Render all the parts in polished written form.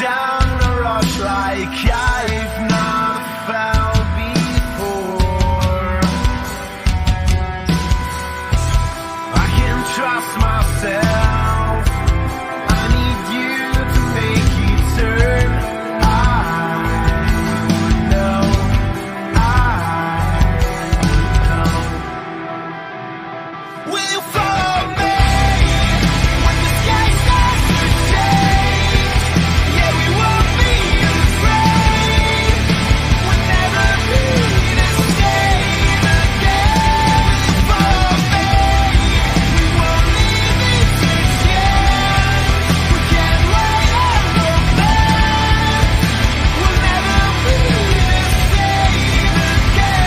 down a rush like I've not felt before. I can trust myself. I need you to make it turn. I know. Will you follow me when the sky starts to change? Yeah, we won't be afraid. We'll never be the same again. Follow me, we won't leave it to chance. We can't wait on the back. We'll never be the same again.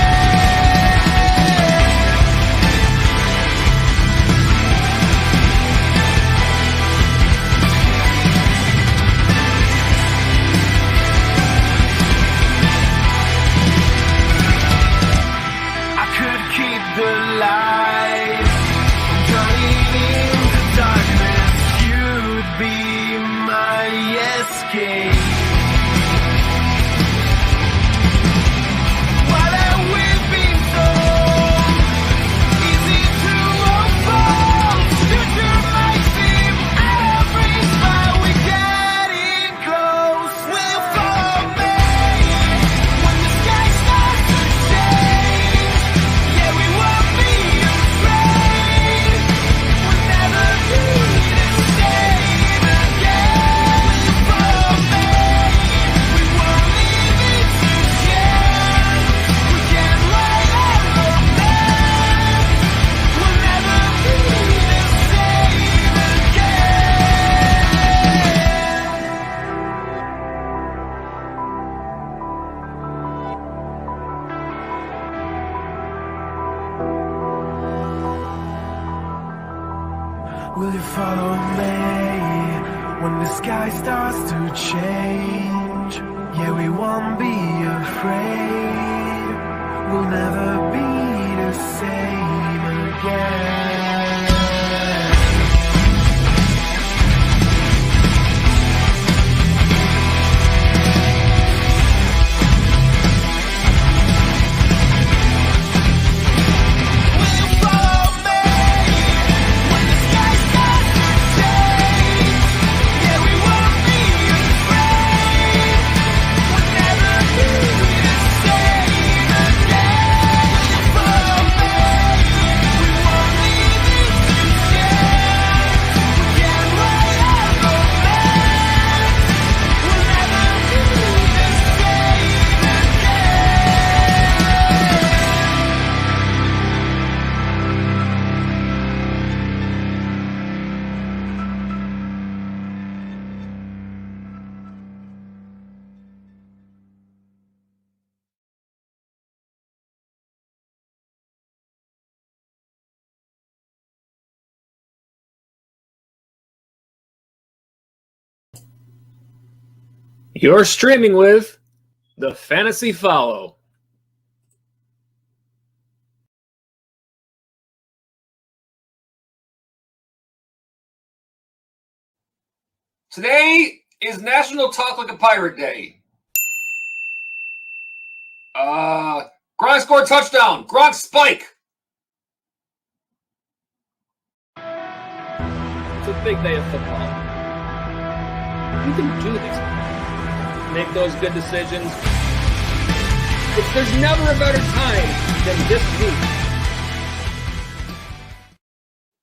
I could keep the light burning in the darkness. You'd be my escape. Why have we been so easy to unfold? Future might seem out of reach, but we're getting close. Will you follow me when the sky starts to change? Yeah, we won't be afraid. We'll never be the same again. Will you follow me? We won't leave it to chance. We can't wait on the back. We'll never be the same again. Will you follow me when the sky starts to change? Yeah, we won't be afraid. We'll never be the same again. Will you follow me when the sky starts to change? Yeah, we won't be afraid. We'll never be the same again. Will you follow me? We won't leave it to chance. We can't wait on the back. We'll never be the same You're streaming with the Fantasy Follow. Today is National Talk Like a Pirate Day. Gronk scored touchdown. Gronk spike. It's a big day of football. You can do this. Make those good decisions. There's never a better time than this week.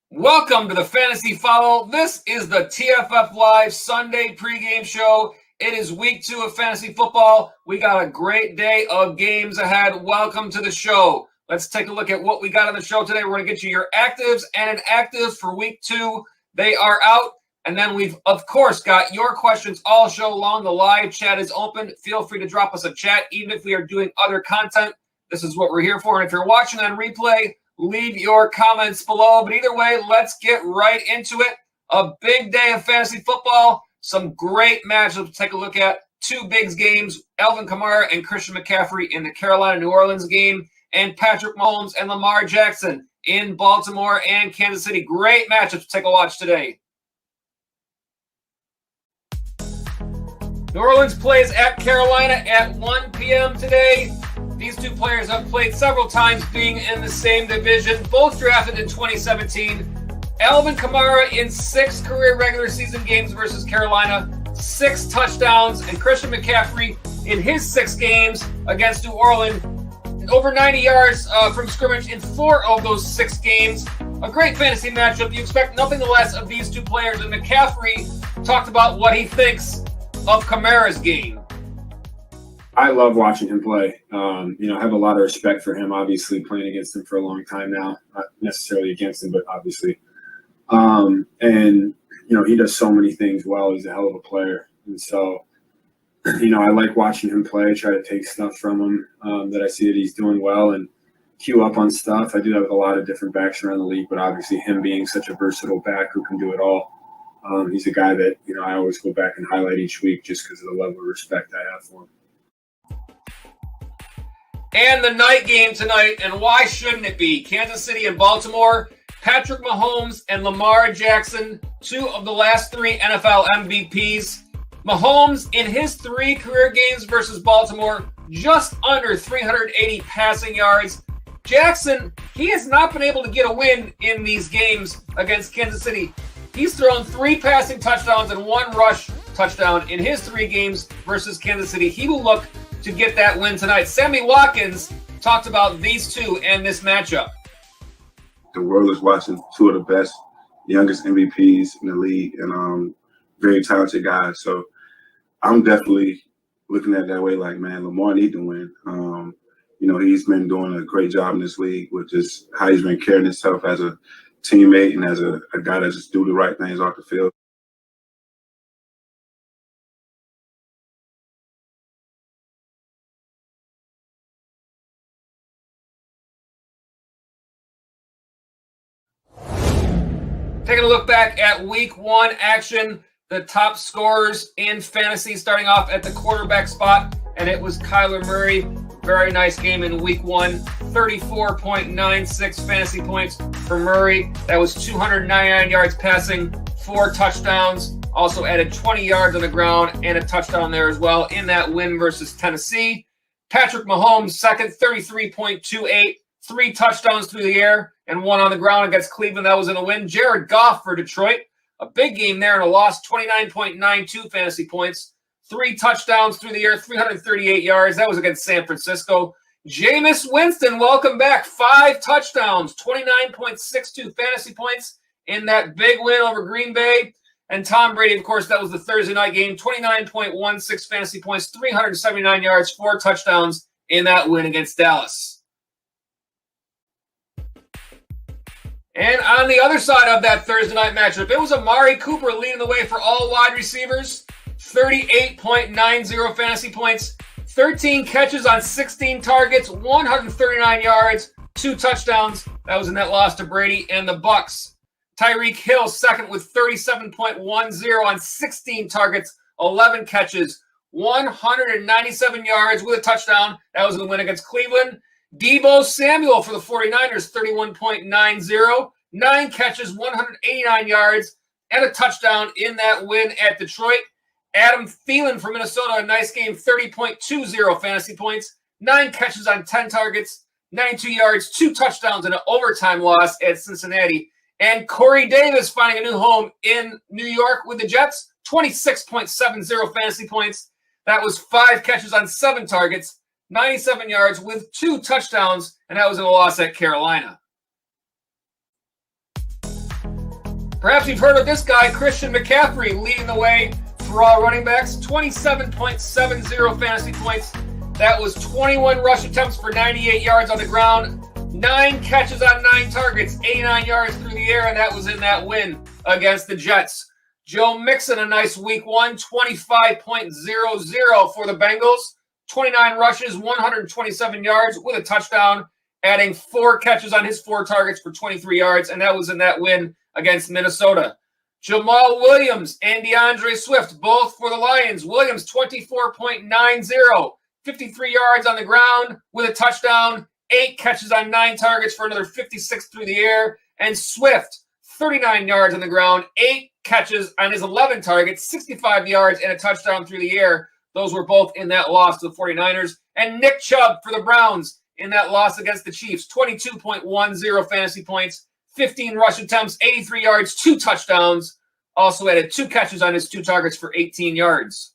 Welcome to the Fantasy Follow. This is the TFF Live Sunday pregame show. It is week 2 of fantasy football. We got a great day of games ahead. Welcome to the show. Let's take a look at what we got on the show today. We're going to get you your actives and inactives for week 2. They are out. And then we've, of course, got your questions all show long. The live chat is open. Feel free to drop us a chat, even if we are doing other content. This is what we're here for. And if you're watching on replay, leave your comments below. But either way, let's get right into it. A big day of fantasy football. Some great matchups to take a look at. 2 big games, Alvin Kamara and Christian McCaffrey in the Carolina-New Orleans game, and Patrick Mahomes and Lamar Jackson in Baltimore and Kansas City. Great matchups to take a watch today. New Orleans plays at Carolina at 1 p.m. today. These two players have played several times being in the same division, both drafted in 2017. Alvin Kamara in 6 career regular season games versus Carolina, 6 touchdowns, and Christian McCaffrey in his 6 games against New Orleans, over 90 yards from scrimmage in 4 of those 6 games. A great fantasy matchup. You expect nothing less of these two players, and McCaffrey talked about what he thinks of Kamara's game. I love watching him play. I have a lot of respect for him, obviously, playing against him for a long time now. Not necessarily against him, but obviously. He does so many things well. He's a hell of a player. And so, I like watching him play, try to take stuff from him that I see that he's doing well and queue up on stuff. I do have a lot of different backs around the league, but obviously him being such a versatile back who can do it all, he's a guy that, I always go back and highlight each week just because of the level of respect I have for him. And the night game tonight, and why shouldn't it be? Kansas City and Baltimore. Patrick Mahomes and Lamar Jackson, 2 of the last 3 NFL MVPs. Mahomes, in his 3 career games versus Baltimore, just under 380 passing yards. Jackson, he has not been able to get a win in these games against Kansas City. He's thrown 3 passing touchdowns and 1 rush touchdown in his 3 games versus Kansas City. He will look to get that win tonight. Sammy Watkins talked about these two and this matchup. The world is watching 2 of the best, youngest MVPs in the league, and very talented guys. So I'm definitely looking at it that way. Like, man, Lamar need to win. He's been doing a great job in this league with just how he's been carrying himself as a teammate and as a guy that just do the right things off the field. Taking a look back at week 1 action, the top scorers in fantasy starting off at the quarterback spot, and it was Kyler Murray. Very nice game in week 1, 34.96 fantasy points for Murray. That was 299 yards passing, 4 touchdowns. Also added 20 yards on the ground and a touchdown there as well in that win versus Tennessee. Patrick Mahomes, second, 33.28, 3 touchdowns through the air and 1 on the ground against Cleveland. That was in a win. Jared Goff for Detroit. A big game there and a loss, 29.92 fantasy points. 3 touchdowns through the air, 338 yards. That was against San Francisco. Jameis Winston, welcome back. 5 touchdowns, 29.62 fantasy points in that big win over Green Bay. And Tom Brady, of course, that was the Thursday night game. 29.16 fantasy points, 379 yards, 4 touchdowns in that win against Dallas. And on the other side of that Thursday night matchup, it was Amari Cooper leading the way for all wide receivers. 38.90 fantasy points, 13 catches on 16 targets, 139 yards, 2 touchdowns. That was in that loss to Brady and the Bucks. Tyreek Hill second with 37.10 on 16 targets, 11 catches, 197 yards with a touchdown. That was in the win against Cleveland. Deebo Samuel for the 49ers, 31.90, 9 catches, 189 yards, and a touchdown in that win at Detroit. Adam Thielen for Minnesota, a nice game, 30.20 fantasy points, 9 catches on 10 targets, 92 yards, 2 touchdowns, and an overtime loss at Cincinnati. And Corey Davis finding a new home in New York with the Jets, 26.70 fantasy points. That was 5 catches on 7 targets, 97 yards with 2 touchdowns, and that was in a loss at Carolina. Perhaps you've heard of this guy, Christian McCaffrey, leading the way for all running backs, 27.70 fantasy points. That was 21 rush attempts for 98 yards on the ground, 9 catches on 9 targets, 89 yards through the air, and that was in that win against the Jets. Joe Mixon, a nice week 1, 25.00 for the Bengals, 29 rushes, 127 yards with a touchdown, adding 4 catches on his 4 targets for 23 yards, and that was in that win against Minnesota. Jamal Williams and DeAndre Swift, both for the Lions. Williams, 24.90, 53 yards on the ground with a touchdown, 8 catches on 9 targets for another 56 through the air. And Swift, 39 yards on the ground, 8 catches on his 11 targets, 65 yards, and a touchdown through the air. Those were both in that loss to the 49ers. And Nick Chubb for the Browns in that loss against the Chiefs, 22.10 fantasy points, 15 rush attempts, 83 yards, 2 touchdowns. Also added 2 catches on his 2 targets for 18 yards.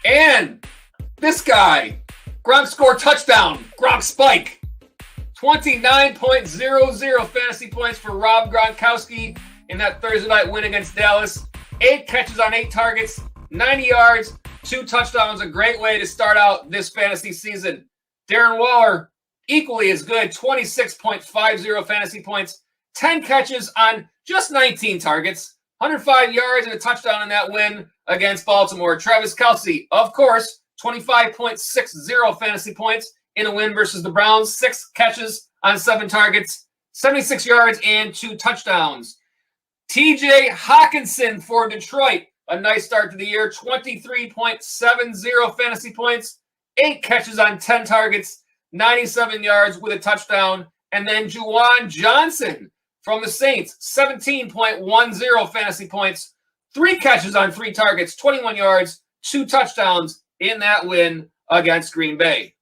And this guy, Gronk scored touchdown. Gronk spike. 29.00 fantasy points for Rob Gronkowski in that Thursday night win against Dallas. 8 catches on 8 targets, 90 yards, 2 touchdowns. A great way to start out this fantasy season. Darren Waller, equally as good, 26.50 fantasy points, 10 catches on just 19 targets, 105 yards and a touchdown in that win against Baltimore. Travis Kelce, of course, 25.60 fantasy points in a win versus the Browns, 6 catches on 7 targets, 76 yards and 2 touchdowns. TJ Hawkinson for Detroit, a nice start to the year, 23.70 fantasy points, 8 catches on 10 targets, 97 yards with a touchdown. And then Juwan Johnson from the Saints, 17.10 fantasy points, 3 catches on 3 targets, 21 yards, 2 touchdowns in that win against Green Bay.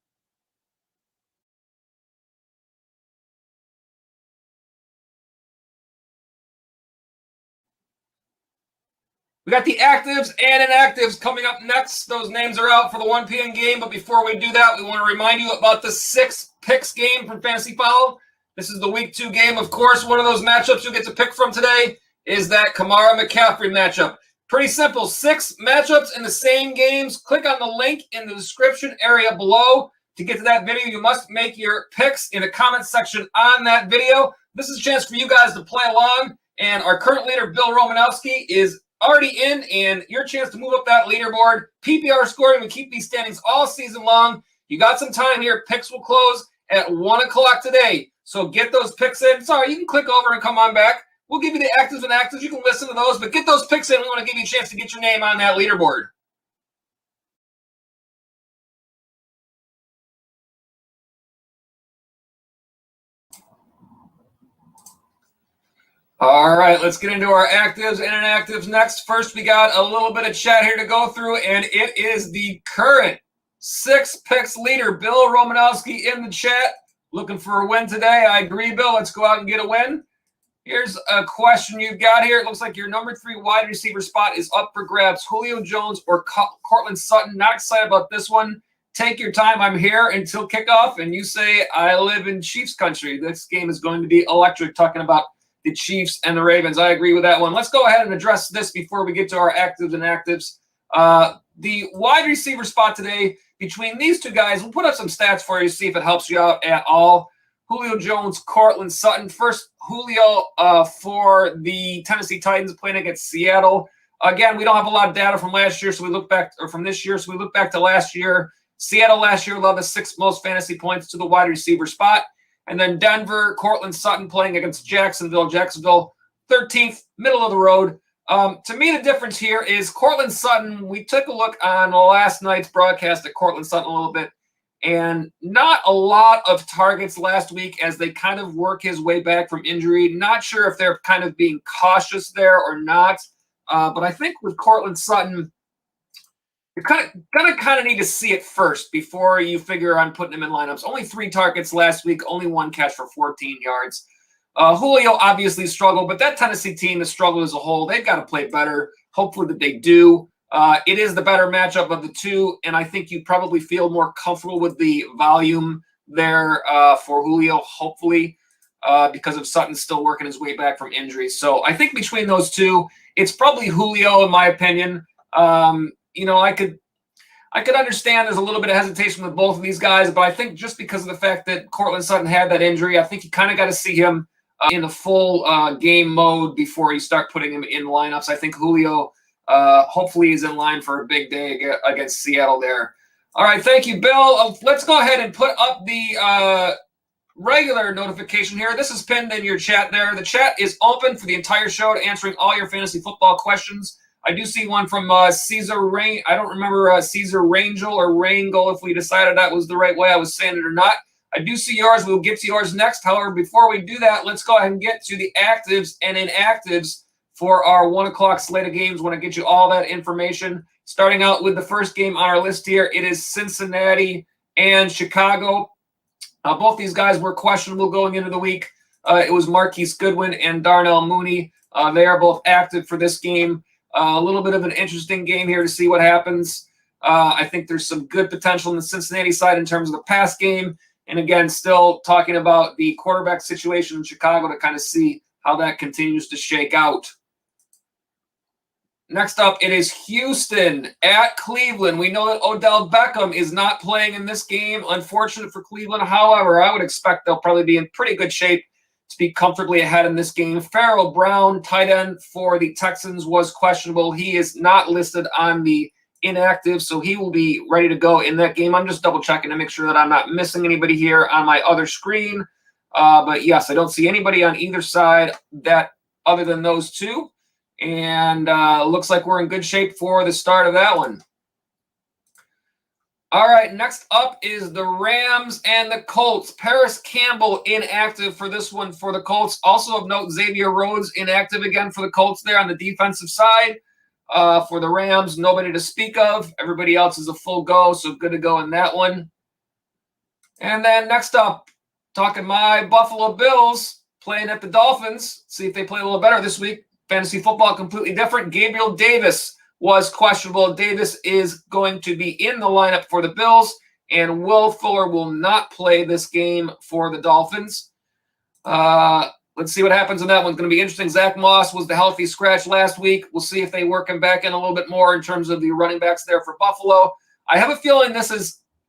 We got the actives and inactives coming up next. Those names are out for the 1 p.m. game. But before we do that, we want to remind you about the 6 picks game from Fantasy Follow. This is the week 2 game. Of course, one of those matchups you get to pick from today is that Kamara McCaffrey matchup. Pretty simple. 6 matchups in the same games. Click on the link in the description area below to get to that video. You must make your picks in the comment section on that video. This is a chance for you guys to play along. And our current leader, Bill Romanowski, is already in, and your chance to move up that leaderboard. PPR scoring, we keep these standings all season long. You got some time here. Picks will close at 1 o'clock today. So get those picks in. Sorry, you can click over and come on back. We'll give you the actives and actives. You can listen to those, but get those picks in. We want to give you a chance to get your name on that leaderboard. All right, let's get into our actives and inactives next. First, we got a little bit of chat here to go through, and it is the current 6 picks leader, Bill Romanowski, in the chat. Looking for a win today. I agree, Bill. Let's go out and get a win. Here's a question you've got here. It looks like your number 3 wide receiver spot is up for grabs. Julio Jones or Cortland Sutton. Not excited about this one. Take your time. I'm here until kickoff, and you say I live in Chiefs country. This game is going to be electric, talking about the Chiefs and the Ravens. I agree with that one. Let's go ahead and address this before we get to our actives and actives. The wide receiver spot today, between these 2 guys, we'll put up some stats for you to see if it helps you out at all. Julio Jones, Cortland Sutton. First, Julio for the Tennessee Titans playing against Seattle. Again, we don't have a lot of data from last year, so we look back, or from this year, so we look back to last year. Seattle last year allowed the 6th most fantasy points to the wide receiver spot. And then Denver, Cortland Sutton playing against Jacksonville. Jacksonville, 13th, middle of the road. To me, the difference here is Cortland Sutton. We took a look on last night's broadcast at Cortland Sutton a little bit, and not a lot of targets last week as they kind of work his way back from injury. Not sure if they're kind of being cautious there or not. But I think with Cortland Sutton, you're gonna need to see it first before you figure on putting him in lineups. Only 3 targets last week, only 1 catch for 14 yards. Julio obviously struggled, but that Tennessee team has struggled as a whole. They've got to play better. Hopefully that they do. It is the better matchup of the 2, and I think you probably feel more comfortable with the volume there for Julio, hopefully, because of Sutton still working his way back from injury. So I think between those 2, it's probably Julio in my opinion. I could understand there's a little bit of hesitation with both of these guys, but I think just because of the fact that Cortland Sutton had that injury, I think you kind of got to see him in a full game mode before you start putting him in lineups. I think Julio hopefully is in line for a big day against Seattle there. All right, thank you, Bill. Let's go ahead and put up the regular notification here. This is pinned in your chat there. The chat is open for the entire show to answering all your fantasy football questions. I do see one from Caesar Rain. I don't remember Caesar Rangel or Rangel if we decided that was the right way I was saying it or not. I do see yours. We'll get to yours next. However, before we do that, let's go ahead and get to the actives and inactives for our 1 o'clock slate of games. Want to get you all that information. Starting out with the first game on our list here, it is Cincinnati and Chicago. Both these guys were questionable going into the week. It was Marquise Goodwin and Darnell Mooney. They are both active for this game. A little bit of an interesting game here to see what happens. I think there's some good potential in the Cincinnati side in terms of the pass game. And again, still talking about the quarterback situation in Chicago to kind of see how that continues to shake out. Next up, it is Houston at Cleveland. We know that Odell Beckham is not playing in this game. Unfortunate for Cleveland. However, I would expect they'll probably be in pretty good shape to be comfortably ahead in this game. Pharaoh Brown, tight end for the Texans, was questionable. He is not listed on the inactive, so he will be ready to go in that game. I'm just double checking to make sure that I'm not missing anybody here on my other screen. But yes, I don't see anybody on either side that other than those two. And looks like we're in good shape for the start of that one. All right, next up is the Rams and the Colts. Paris Campbell inactive for this one for the Colts. Also of note, Xavier Rhodes inactive again for the Colts there on the defensive side. For the Rams, nobody to speak of. Everybody else is a full go, so good to go in that one. And then next up, talking my Buffalo Bills playing at the Dolphins. See if they play a little better this week. Fantasy football completely different. Gabriel Davis was questionable. Davis is going to be in the lineup for the Bills, and Will Fuller will not play this game for the Dolphins. Let's see what happens in that one. It's going to be interesting. Zach Moss was the healthy scratch last week. We'll see if they work him back in a little bit more in terms of the running backs there for Buffalo. I have a feeling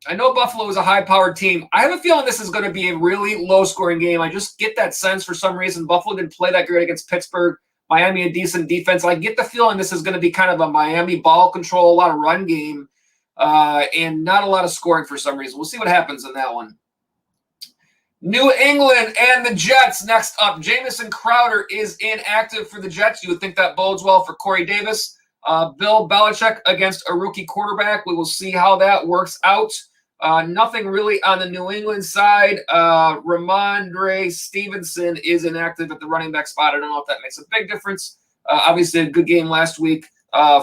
I know Buffalo is a high-powered team. I have a feeling this is going to be a really low-scoring game. I just get that sense for some reason. Buffalo didn't play that great against Pittsburgh. Miami, a decent defense. I get the feeling this is going to be kind of a Miami ball control, a lot of run game, and not a lot of scoring for some reason. We'll see what happens in that one. New England and the Jets next up. Jamison Crowder is inactive for the Jets. You would think that bodes well for Corey Davis. Bill Belichick against a rookie quarterback. We will see how that works out. Nothing really on the New England side. Ramondre Stevenson is inactive at the running back spot. I don't know if that makes a big difference. Obviously, a good game last week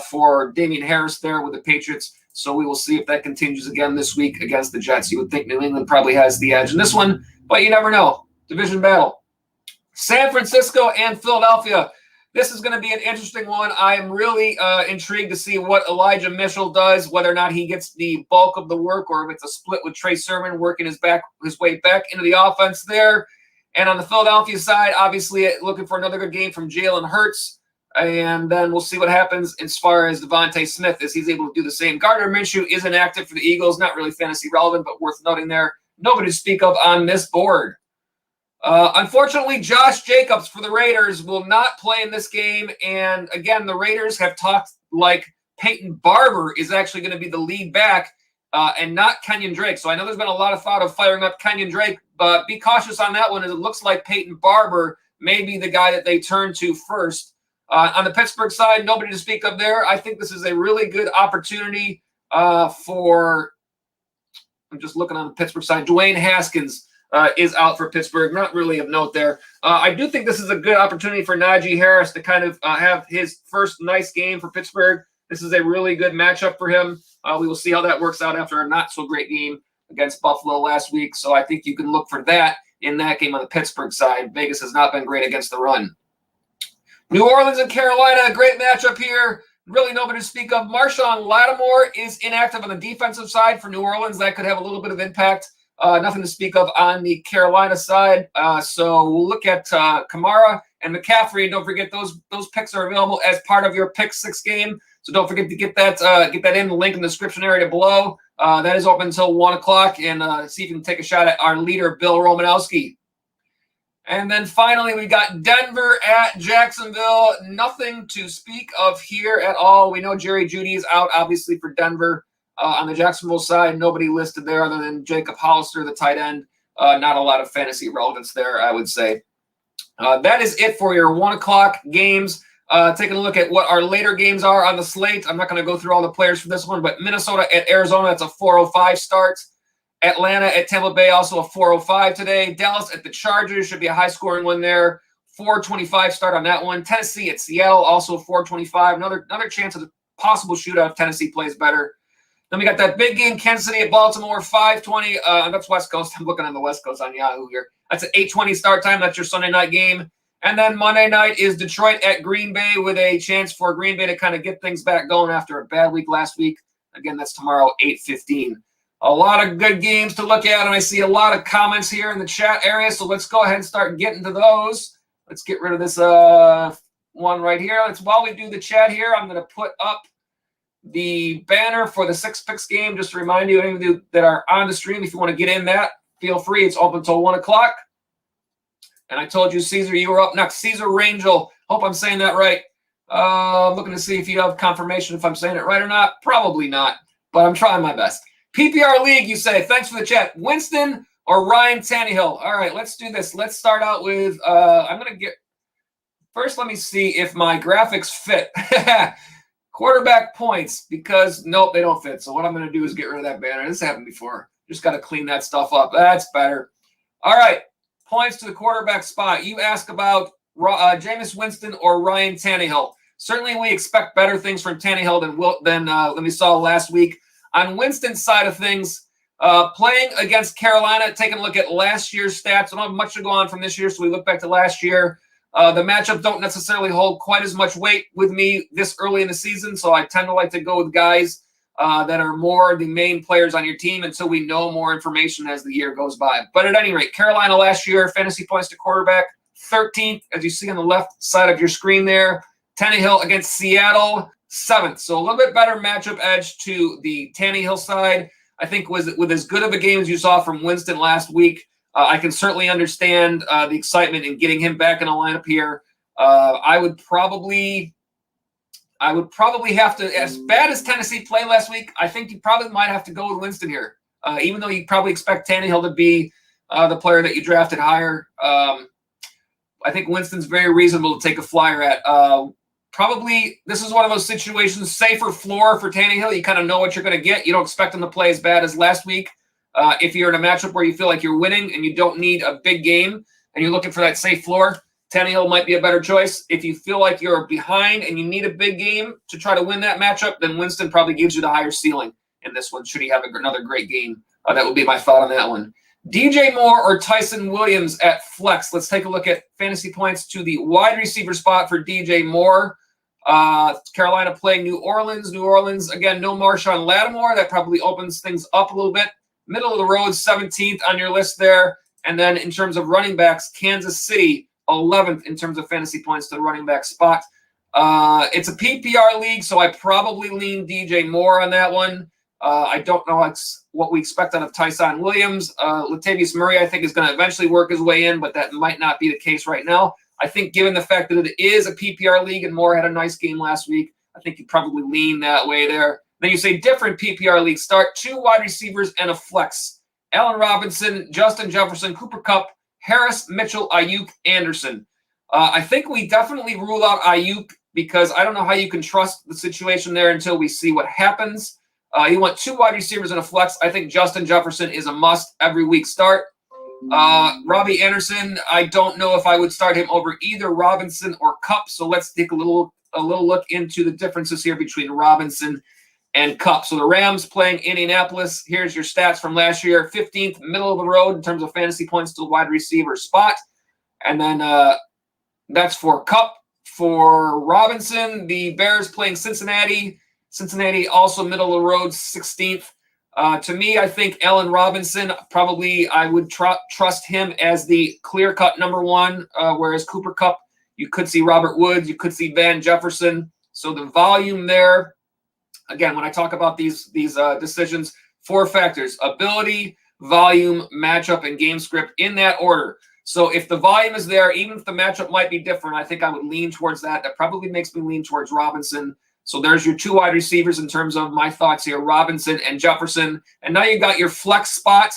for Damian Harris there with the Patriots. So we will see if that continues again this week against the Jets. You would think New England probably has the edge in this one, but you never know. Division battle. San Francisco and Philadelphia. This is going to be an interesting one. I am really intrigued to see what Elijah Mitchell does, whether or not he gets the bulk of the work or if it's a split with Trey Sermon working his way back into the offense there. And on the Philadelphia side, obviously looking for another good game from Jalen Hurts. And then we'll see what happens as far as Devonta Smith as he's able to do the same. Gardner Minshew is inactive for the Eagles. Not really fantasy relevant, but worth noting there. Nobody to speak of on this board. Unfortunately, Josh Jacobs for the Raiders will not play in this game. And again, the Raiders have talked like Peyton Barber is actually going to be the lead back and not Kenyon Drake. So I know there's been a lot of thought of firing up Kenyon Drake, but be cautious on that one as it looks like Peyton Barber may be the guy that they turn to first. On the Pittsburgh side, nobody to speak of there. I think this is a really good opportunity for – I'm just looking on the Pittsburgh side. Dwayne Haskins is out for Pittsburgh. Not really of note there. I do think this is a good opportunity for Najee Harris to kind of have his first nice game for Pittsburgh. This is a really good matchup for him. We will see how that works out after a not-so-great game against Buffalo last week. So I think you can look for that in that game on the Pittsburgh side. Vegas has not been great against the run. New Orleans and Carolina, a great matchup here. Really nobody to speak of. Marshawn Lattimore is inactive on the defensive side for New Orleans. That could have a little bit of impact. Nothing to speak of on the Carolina side. So we'll look at Kamara and McCaffrey. Don't forget those picks are available as part of your Pick 6 game. So don't forget to get that in the link in the description area below. That is open until 1 o'clock. And see if you can take a shot at our leader, Bill Romanowski. And then finally, we got Denver at Jacksonville. Nothing to speak of here at all. We know Jerry Jeudy is out, obviously, for Denver. On the Jacksonville side, nobody listed there other than Jacob Hollister, the tight end. Not a lot of fantasy relevance there, I would say. That is it for your 1 o'clock games. Taking a look at what our later games are on the slate. I'm not going to go through all the players for this one, but Minnesota at Arizona, that's a 4:05 start. Atlanta at Tampa Bay, also a 4:05 today. Dallas at the Chargers, should be a high-scoring one there. 4:25 start on that one. Tennessee at Seattle, also 4:25. Another chance of a possible shootout if Tennessee plays better. Then we got that big game, Kansas City at Baltimore, 5:20. That's West Coast. I'm looking on the West Coast on Yahoo here. That's an 8:20 start time. That's your Sunday night game. And then Monday night is Detroit at Green Bay with a chance for Green Bay to kind of get things back going after a bad week last week. Again, that's tomorrow, 8:15. A lot of good games to look at, and I see a lot of comments here in the chat area, so let's go ahead and start getting to those. Let's get rid of this one right here. While we do the chat here, I'm going to put up the banner for the 6 Picks game. Just to remind you, any of you that are on the stream, if you want to get in that, feel free. It's open until 1 o'clock. And I told you, Caesar, you were up next. Caesar Rangel. Hope I'm saying that right. I'm looking to see if you have confirmation if I'm saying it right or not. Probably not, but I'm trying my best. PPR League, you say. Thanks for the chat. Winston or Ryan Tannehill? All right, let's do this. Let's start out with I'm going to get – first, let me see if my graphics fit. Quarterback points, because, nope, they don't fit. So what I'm going to do is get rid of that banner. This happened before. Just got to clean that stuff up. That's better. All right, points to the quarterback spot. You ask about Jameis Winston or Ryan Tannehill. Certainly we expect better things from Tannehill than we saw last week. On Winston's side of things, playing against Carolina, taking a look at last year's stats. I don't have much to go on from this year, so we look back to last year. The matchup don't necessarily hold quite as much weight with me this early in the season, so I tend to like to go with guys that are more the main players on your team until we know more information as the year goes by. But at any rate, Carolina last year, fantasy points to quarterback, 13th, as you see on the left side of your screen there. Tannehill against Seattle, 7th. So a little bit better matchup edge to the Tannehill side. I think with as good of a game as you saw from Winston last week, I can certainly understand the excitement in getting him back in a lineup here. I would probably have to, as bad as Tennessee played last week, I think you probably might have to go with Winston here, even though you probably expect Tannehill to be the player that you drafted higher. I think Winston's very reasonable to take a flyer at. Probably this is one of those situations, safer floor for Tannehill. You kind of know what you're going to get. You don't expect him to play as bad as last week. If you're in a matchup where you feel like you're winning and you don't need a big game and you're looking for that safe floor, Tannehill might be a better choice. If you feel like you're behind and you need a big game to try to win that matchup, then Winston probably gives you the higher ceiling in this one, should he have another great game. That would be my thought on that one. DJ Moore or Tyson Williams at flex. Let's take a look at fantasy points to the wide receiver spot for DJ Moore. Carolina playing New Orleans. New Orleans, again, no Marshawn Lattimore. That probably opens things up a little bit. Middle of the road, 17th on your list there. And then in terms of running backs, Kansas City, 11th in terms of fantasy points to the running back spot. It's a PPR league, so I probably lean DJ Moore on that one. I don't know what we expect out of Tyson Williams. Latavius Murray, I think, is going to eventually work his way in, but that might not be the case right now. I think given the fact that it is a PPR league and Moore had a nice game last week, I think you probably lean that way there. Then you say different PPR league start, 2 wide receivers and a flex. Allen Robinson, Justin Jefferson, Cooper Kupp, Harris, Mitchell, Ayuk, Anderson. I think we definitely rule out Ayuk because I don't know how you can trust the situation there until we see what happens. You want 2 wide receivers and a flex. I think Justin Jefferson is a must every week start. Robbie Anderson, I don't know if I would start him over either Robinson or Kupp. So let's take a little look into the differences here between Robinson and Kupp. So the Rams playing Indianapolis. Here's your stats from last year. 15th, middle of the road in terms of fantasy points to the wide receiver spot. And then that's for Kupp. For Robinson, the Bears playing Cincinnati. Cincinnati also middle of the road, 16th. To me, I think Allen Robinson, probably I would trust him as the clear-cut number 1, whereas Cooper Kupp, you could see Robert Woods, you could see Van Jefferson. So the volume there, again, when I talk about these decisions, 4 factors: ability, volume, matchup, and game script in that order. So if the volume is there, even if the matchup might be different, I think I would lean towards that. That probably makes me lean towards Robinson. So there's your 2 wide receivers in terms of my thoughts here, Robinson and Jefferson. And now you got your flex spot.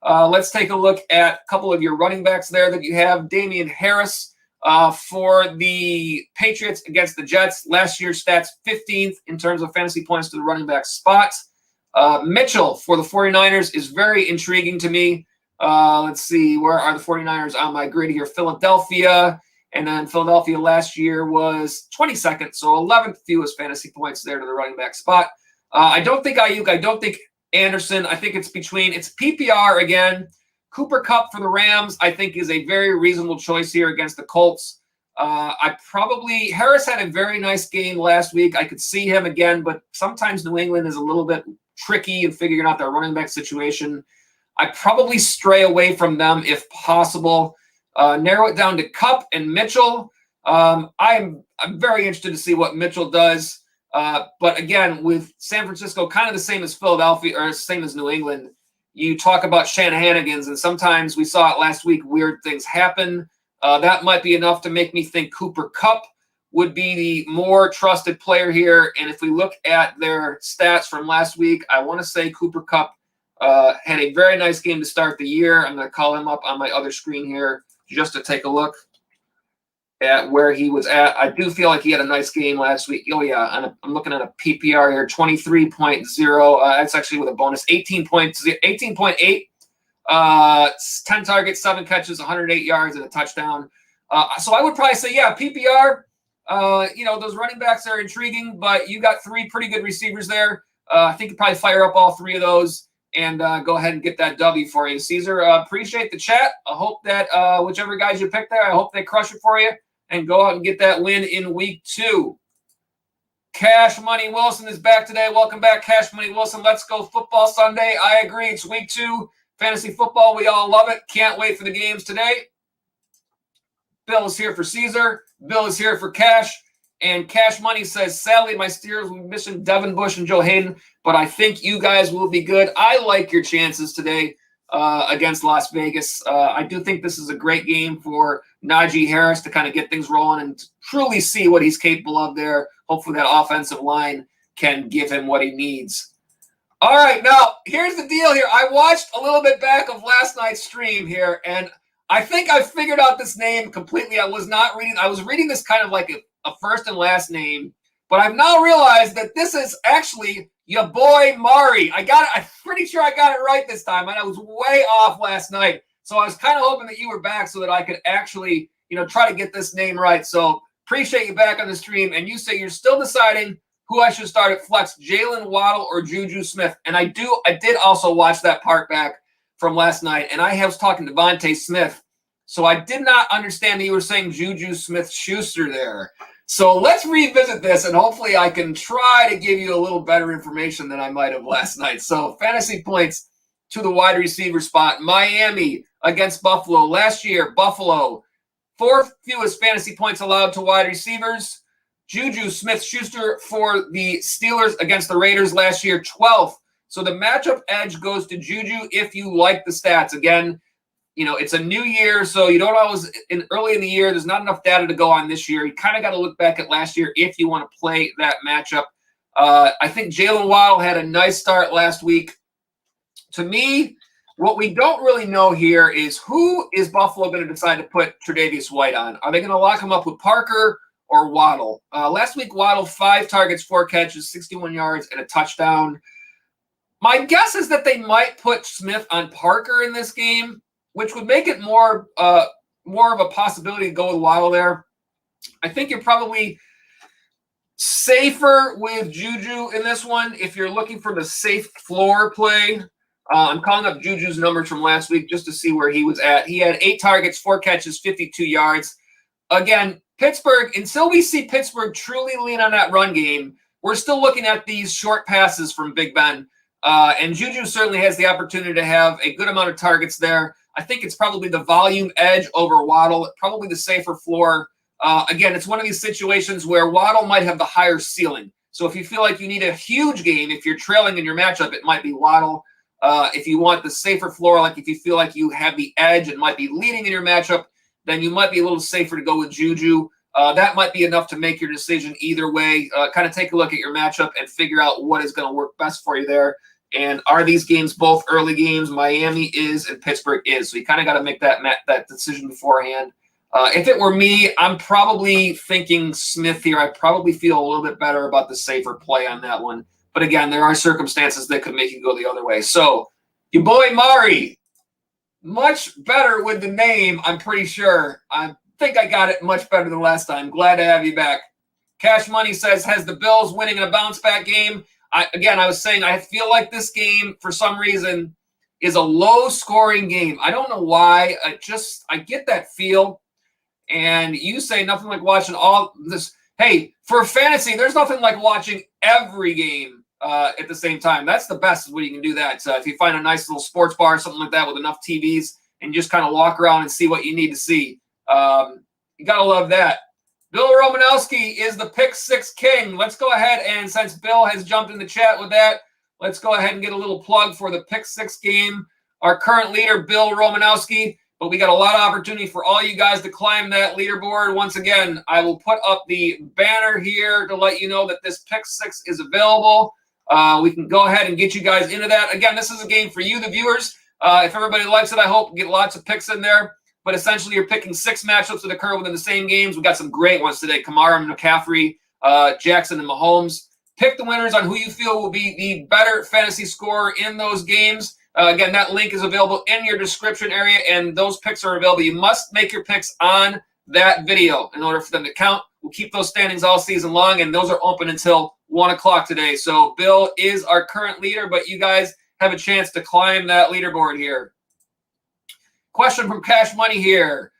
Let's take a look at a couple of your running backs there that you have. Damian Harris for the Patriots against the Jets. Last year's stats, 15th in terms of fantasy points to the running back spot. Mitchell for the 49ers is very intriguing to me. Let's see, where are the 49ers on my grid here? Philadelphia, and then Philadelphia last year was 22nd, so 11th fewest fantasy points there to the running back spot. I don't think Ayuk. I don't think Anderson. I think it's PPR again. Cooper Kupp for the Rams, I think, is a very reasonable choice here against the Colts. Harris had a very nice game last week. I could see him again, but sometimes New England is a little bit tricky in figuring out their running back situation. I probably stray away from them if possible. Narrow it down to Kupp and Mitchell. I'm very interested to see what Mitchell does. But again, with San Francisco, kind of the same as Philadelphia or same as New England, you talk about Shanahanigans, and sometimes we saw it last week, weird things happen. That might be enough to make me think Cooper Kupp would be the more trusted player here. And if we look at their stats from last week, I want to say Cooper Kupp had a very nice game to start the year. I'm going to call him up on my other screen here just to take a look at where he was at. I do feel like he had a nice game last week. Oh, yeah, I'm looking at a PPR here, 23.0. That's actually with a bonus, 18.8. 10 targets, 7 catches, 108 yards, and a touchdown. So I would probably say, yeah, PPR. Those running backs are intriguing, but you got 3 pretty good receivers there. I think you probably fire up all 3 of those and go ahead and get that W for you. Caesar, appreciate the chat. I hope that whichever guys you pick there, I hope they crush it for you and go out and get that win in week 2. Cash Money Wilson is back today. Welcome back, Cash Money Wilson. Let's go football Sunday. I agree. It's week 2. Fantasy football. We all love it. Can't wait for the games today. Bill is here for Caesar. Bill is here for Cash. And Cash Money says, sadly, my Steelers will be missing Devin Bush and Joe Hayden, but I think you guys will be good. I like your chances today against Las Vegas. I do think this is a great game for Najee Harris to kind of get things rolling and truly see what he's capable of there. Hopefully that offensive line can give him what he needs. All right, now, here's the deal here. I watched a little bit back of last night's stream here, and I think I figured out this name completely. I was reading this kind of like a first and last name, but I've now realized that this is actually your boy Mari. I'm pretty sure I got it right this time, and I was way off last night. So I was kind of hoping that you were back so that I could actually, try to get this name right. So appreciate you back on the stream. And you say you're still deciding who I should start at flex, Jalen Waddle or Juju Smith. And I did also watch that part back from last night, and I was talking to Devonta Smith. So I did not understand that you were saying Juju Smith-Schuster there. So let's revisit this, and hopefully I can try to give you a little better information than I might have last night. So fantasy points to the wide receiver spot. Miami against Buffalo. Last year, Buffalo, 4th fewest fantasy points allowed to wide receivers. Juju Smith-Schuster for the Steelers against the Raiders last year, 12th. So the matchup edge goes to Juju if you like the stats. Again, it's a new year, so you don't always early in the year. There's not enough data to go on this year. You kind of got to look back at last year if you want to play that matchup. I think Jalen Waddle had a nice start last week. To me, what we don't really know here is who is Buffalo going to decide to put Tre'Davious White on. Are they going to lock him up with Parker or Waddle? Last week, Waddle, 5 targets, 4 catches, 61 yards, and a touchdown. My guess is that they might put Smith on Parker in this game, which would make it more of a possibility to go with Waddle there. I think you're probably safer with Juju in this one if you're looking for the safe floor play. I'm calling up Juju's numbers from last week just to see where he was at. He had 8 targets, 4 catches, 52 yards. Again, Pittsburgh, until we see Pittsburgh truly lean on that run game, we're still looking at these short passes from Big Ben. And Juju certainly has the opportunity to have a good amount of targets there. I think it's probably the volume edge over Waddle, probably the safer floor. Again, it's one of these situations where Waddle might have the higher ceiling. So if you feel like you need a huge game, if you're trailing in your matchup, it might be Waddle. If you want the safer floor, like if you feel like you have the edge and might be leading in your matchup, then you might be a little safer to go with Juju. That might be enough to make your decision either way. Kind of take a look at your matchup and figure out what is going to work best for you there. And are these games both early games? Miami is and Pittsburgh is. So you kind of got to make that decision beforehand. If it were me, I'm probably thinking Smith here. I probably feel a little bit better about the safer play on that one. But again, there are circumstances that could make you go the other way. So your boy Mari, much better with the name, I'm pretty sure. I think I got it much better than last time. Glad to have you back. Cash Money says, has the Bills winning in a bounce-back game? I was saying I feel like this game, for some reason, is a low-scoring game. I don't know why. I get that feel. And you say nothing like watching all this. Hey, for fantasy, there's nothing like watching every game at the same time. That's the best when you can do that. If you find a nice little sports bar or something like that with enough TVs and just kind of walk around and see what you need to see. You got to love that. Bill Romanowski is the Pick Six King. Let's go ahead and, since Bill has jumped in the chat with that, let's go ahead and get a little plug for the Pick Six game. Our current leader, Bill Romanowski, but we got a lot of opportunity for all you guys to climb that leaderboard. Once again, I will put up the banner here to let you know that this Pick Six is available. We can go ahead and get you guys into that. Again, this is a game for you, the viewers. If everybody likes it, I hope get lots of picks in there. But essentially, you're picking 6 matchups that occur within the same games. We got some great ones today. Kamara and McCaffrey, Jackson and Mahomes. Pick the winners on who you feel will be the better fantasy scorer in those games. Again, that link is available in your description area, and those picks are available. You must make your picks on that video in order for them to count. We'll keep those standings all season long, and those are open until 1 o'clock today. So Bill is our current leader, but you guys have a chance to climb that leaderboard here. Question from Cash Money here.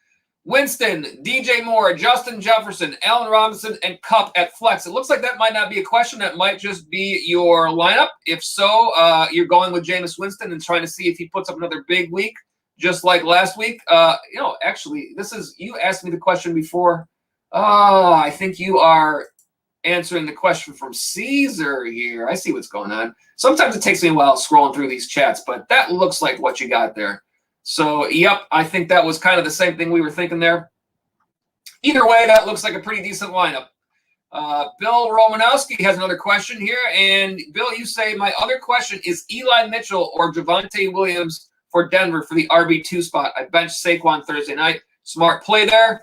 Winston, DJ Moore, Justin Jefferson, Allen Robinson, and Kupp at flex. It looks like that might not be a question. That might just be your lineup. If so, you're going with Jameis Winston and trying to see if he puts up another big week, just like last week. Actually, you asked me the question before. I think you are answering the question from Caesar here. I see what's going on. Sometimes it takes me a while scrolling through these chats, but that looks like what you got there. So, yep, I think that was kind of the same thing we were thinking there. Either way, that looks like a pretty decent lineup. Bill Romanowski has another question here. And, Bill, you say, my other question is Eli Mitchell or Javonte Williams for Denver for the RB2 spot. I benched Saquon Thursday night. Smart play there.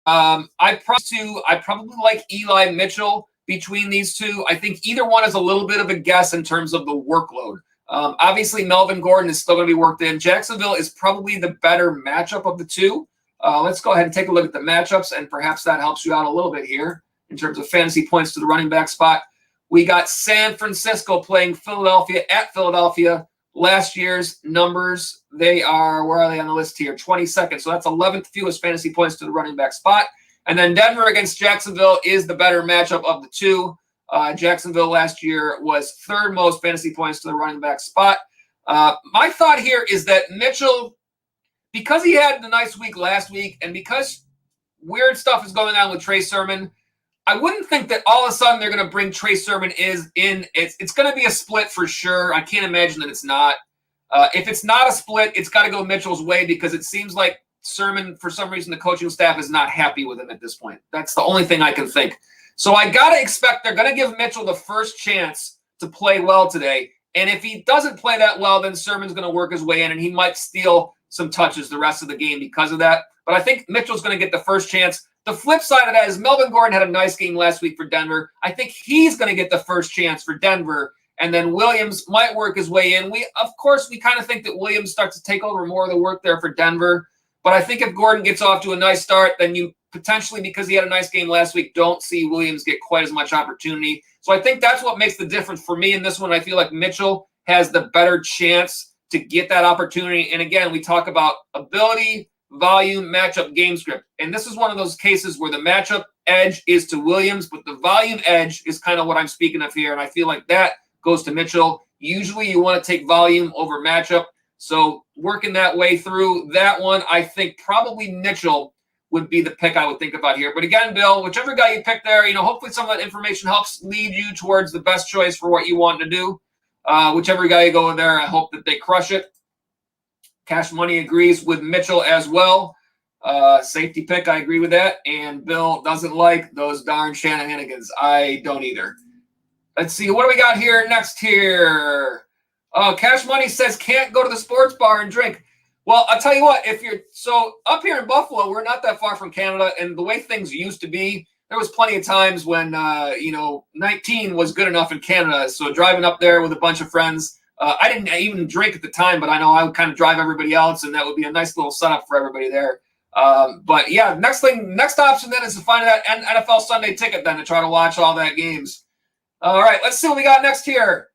I probably like Eli Mitchell between these two. I think either one is a little bit of a guess in terms of the workload. Obviously, Melvin Gordon is still going to be worked in. Jacksonville is probably the better matchup of the two. Let's go ahead and take a look at the matchups, and perhaps that helps you out a little bit here in terms of fantasy points to the running back spot. We got San Francisco playing Philadelphia at Philadelphia. Last year's numbers, where are they on the list here? 22nd. So that's 11th fewest fantasy points to the running back spot. And then Denver against Jacksonville is the better matchup of the two. Jacksonville last year was 3rd most fantasy points to the running back spot. My thought here is that Mitchell, because he had a nice week last week and because weird stuff is going on with Trey Sermon, I wouldn't think that all of a sudden they're going to bring Trey Sermon in. It's going to be a split for sure. I can't imagine that it's not. If it's not a split, it's got to go Mitchell's way because it seems like Sermon, for some reason, the coaching staff is not happy with him at this point. That's the only thing I can think. So I got to expect they're going to give Mitchell the first chance to play well today. And if he doesn't play that well, then Sermon's going to work his way in, and he might steal some touches the rest of the game because of that. But I think Mitchell's going to get the first chance. The flip side of that is Melvin Gordon had a nice game last week for Denver. I think he's going to get the first chance for Denver, and then Williams might work his way in. Of course, we kind of think that Williams starts to take over more of the work there for Denver. But I think if Gordon gets off to a nice start, then you potentially, because he had a nice game last week, don't see Williams get quite as much opportunity. So I think that's what makes the difference for me in this one. I feel like Mitchell has the better chance to get that opportunity. And again, we talk about ability, volume, matchup, game script. And this is one of those cases where the matchup edge is to Williams, but the volume edge is kind of what I'm speaking of here. And I feel like that goes to Mitchell. Usually you want to take volume over matchup. So working that way through that one, I think probably Mitchell would be the pick I would think about here. But again, Bill, whichever guy you pick there, hopefully some of that information helps lead you towards the best choice for what you want to do. Whichever guy you go with there, I hope that they crush it. Cash Money agrees with Mitchell as well. Safety pick, I agree with that. And Bill doesn't like those darn shenanigans. I don't either. Let's see, what do we got here next here? Cash Money says can't go to the sports bar and drink. Well, I'll tell you what, up here in Buffalo, we're not that far from Canada, and the way things used to be, there was plenty of times when 19 was good enough in Canada. So driving up there with a bunch of friends, I didn't even drink at the time, but I know I would kind of drive everybody else, and that would be a nice little setup for everybody there. But yeah, next option then is to find that NFL Sunday ticket then to try to watch all that games. All right, let's see what we got next here.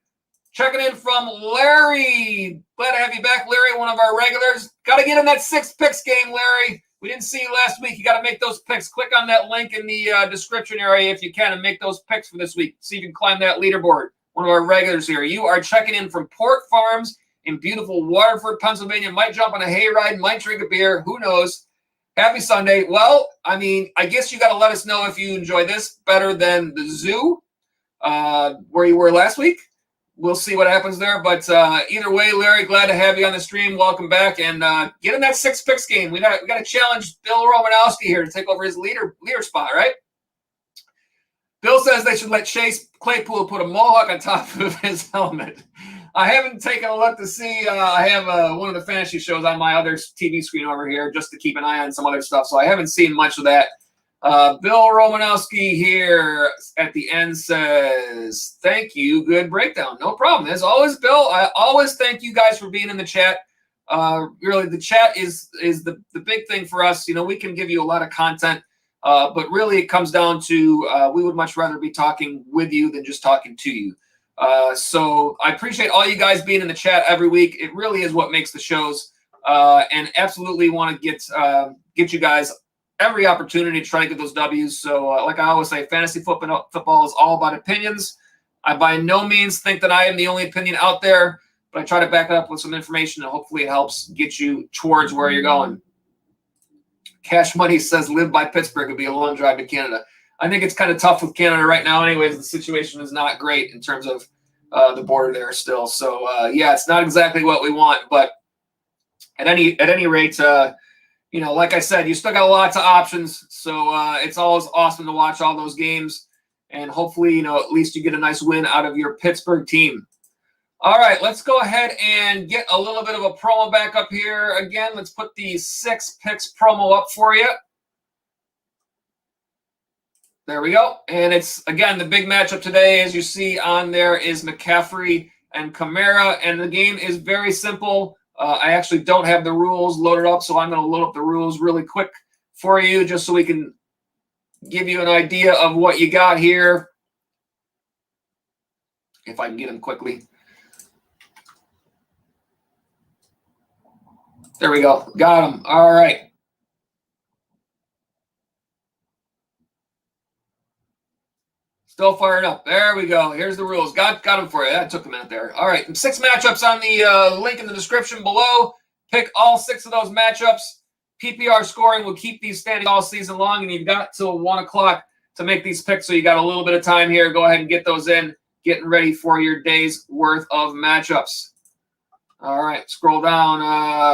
Checking in from Larry. Glad to have you back, Larry, one of our regulars. Got to get in that 6 picks game, Larry. We didn't see you last week. You got to make those picks. Click on that link in the description area if you can and make those picks for this week. See if you can climb that leaderboard. One of our regulars here. You are checking in from Port Farms in beautiful Waterford, Pennsylvania. Might jump on a hayride, might drink a beer. Who knows? Happy Sunday. Well, I mean, I guess you got to let us know if you enjoy this better than the zoo where you were last week. We'll see what happens there. But either way, Larry, glad to have you on the stream. Welcome back. And get in that 6 picks game. We got to challenge Bill Romanowski here to take over his leader spot, right? Bill says they should let Chase Claypool put a mohawk on top of his helmet. I haven't taken a look to see. I have one of the fantasy shows on my other TV screen over here just to keep an eye on some other stuff. So I haven't seen much of that. Bill Romanowski here at the end says, thank you. Good breakdown. No problem. As always, Bill, I always thank you guys for being in the chat. Really, the chat is the big thing for us. We can give you a lot of content, but really it comes down to we would much rather be talking with you than just talking to you. So I appreciate all you guys being in the chat every week. It really is what makes the shows, and absolutely want to get you guys every opportunity to try to get those W's. So like I always say, fantasy football is all about opinions. I by no means think that I am the only opinion out there, but I try to back it up with some information, and hopefully it helps get you towards where you're going. Cash Money says live by Pittsburgh would be a long drive to Canada. I think it's kind of tough with Canada right now anyways. The situation is not great in terms of the border there still. So, yeah, it's not exactly what we want. But at any rate, like I said, you still got lots of options. So it's always awesome to watch all those games. And hopefully, at least you get a nice win out of your Pittsburgh team. All right, let's go ahead and get a little bit of a promo back up here. Again, let's put the 6 picks promo up for you. There we go. And it's, again, the big matchup today, as you see on there, is McCaffrey and Kamara. And the game is very simple. I actually don't have the rules loaded up, so I'm going to load up the rules really quick for you just so we can give you an idea of what you got here. If I can get them quickly. There we go. Got them. All right. Still firing up. There we go. Here's the rules. Got them for you. That took a minute there. All right. 6 matchups on the link in the description below. Pick all 6 of those matchups. PPR scoring will keep these standing all season long, and you've got till 1 o'clock to make these picks, so you got a little bit of time here. Go ahead and get those in, getting ready for your day's worth of matchups. All right, scroll down.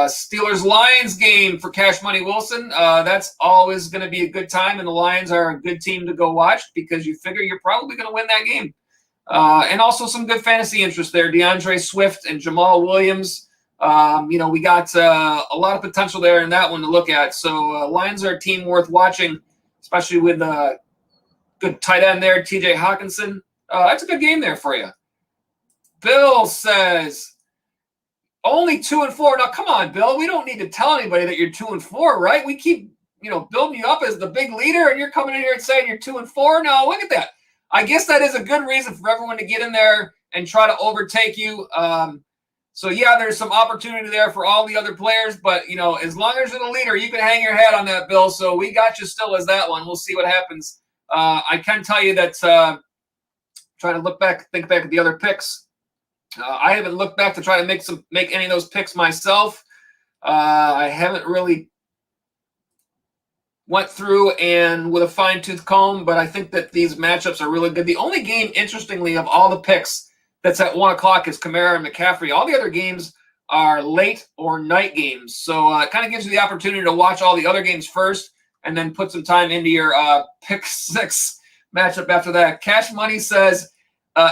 Steelers-Lions game for Cash Money Wilson. That's always going to be a good time, and the Lions are a good team to go watch because you figure you're probably going to win that game. And also some good fantasy interest there. DeAndre Swift and Jamal Williams. We got a lot of potential there in that one to look at. So Lions are a team worth watching, especially with a good tight end there, TJ Hawkinson. That's a good game there for you. Bill says only 2-4. Now, come on, Bill. We don't need to tell anybody that you're 2-4, right? We keep, building you up as the big leader, and you're coming in here and saying you're 2-4. No, look at that. I guess that is a good reason for everyone to get in there and try to overtake you. So, yeah, there's some opportunity there for all the other players. But, as long as you're the leader, you can hang your hat on that, Bill. So we got you still as that one. We'll see what happens. I can tell you that trying to think back at the other picks. I haven't looked back to try to make any of those picks myself. I haven't really went through and with a fine-tooth comb, but I think that these matchups are really good. The only game, interestingly, of all the picks that's at 1 o'clock is Kamara and McCaffrey. All the other games are late or night games. So it kind of gives you the opportunity to watch all the other games first and then put some time into your pick 6 matchup after that. Cash Money says,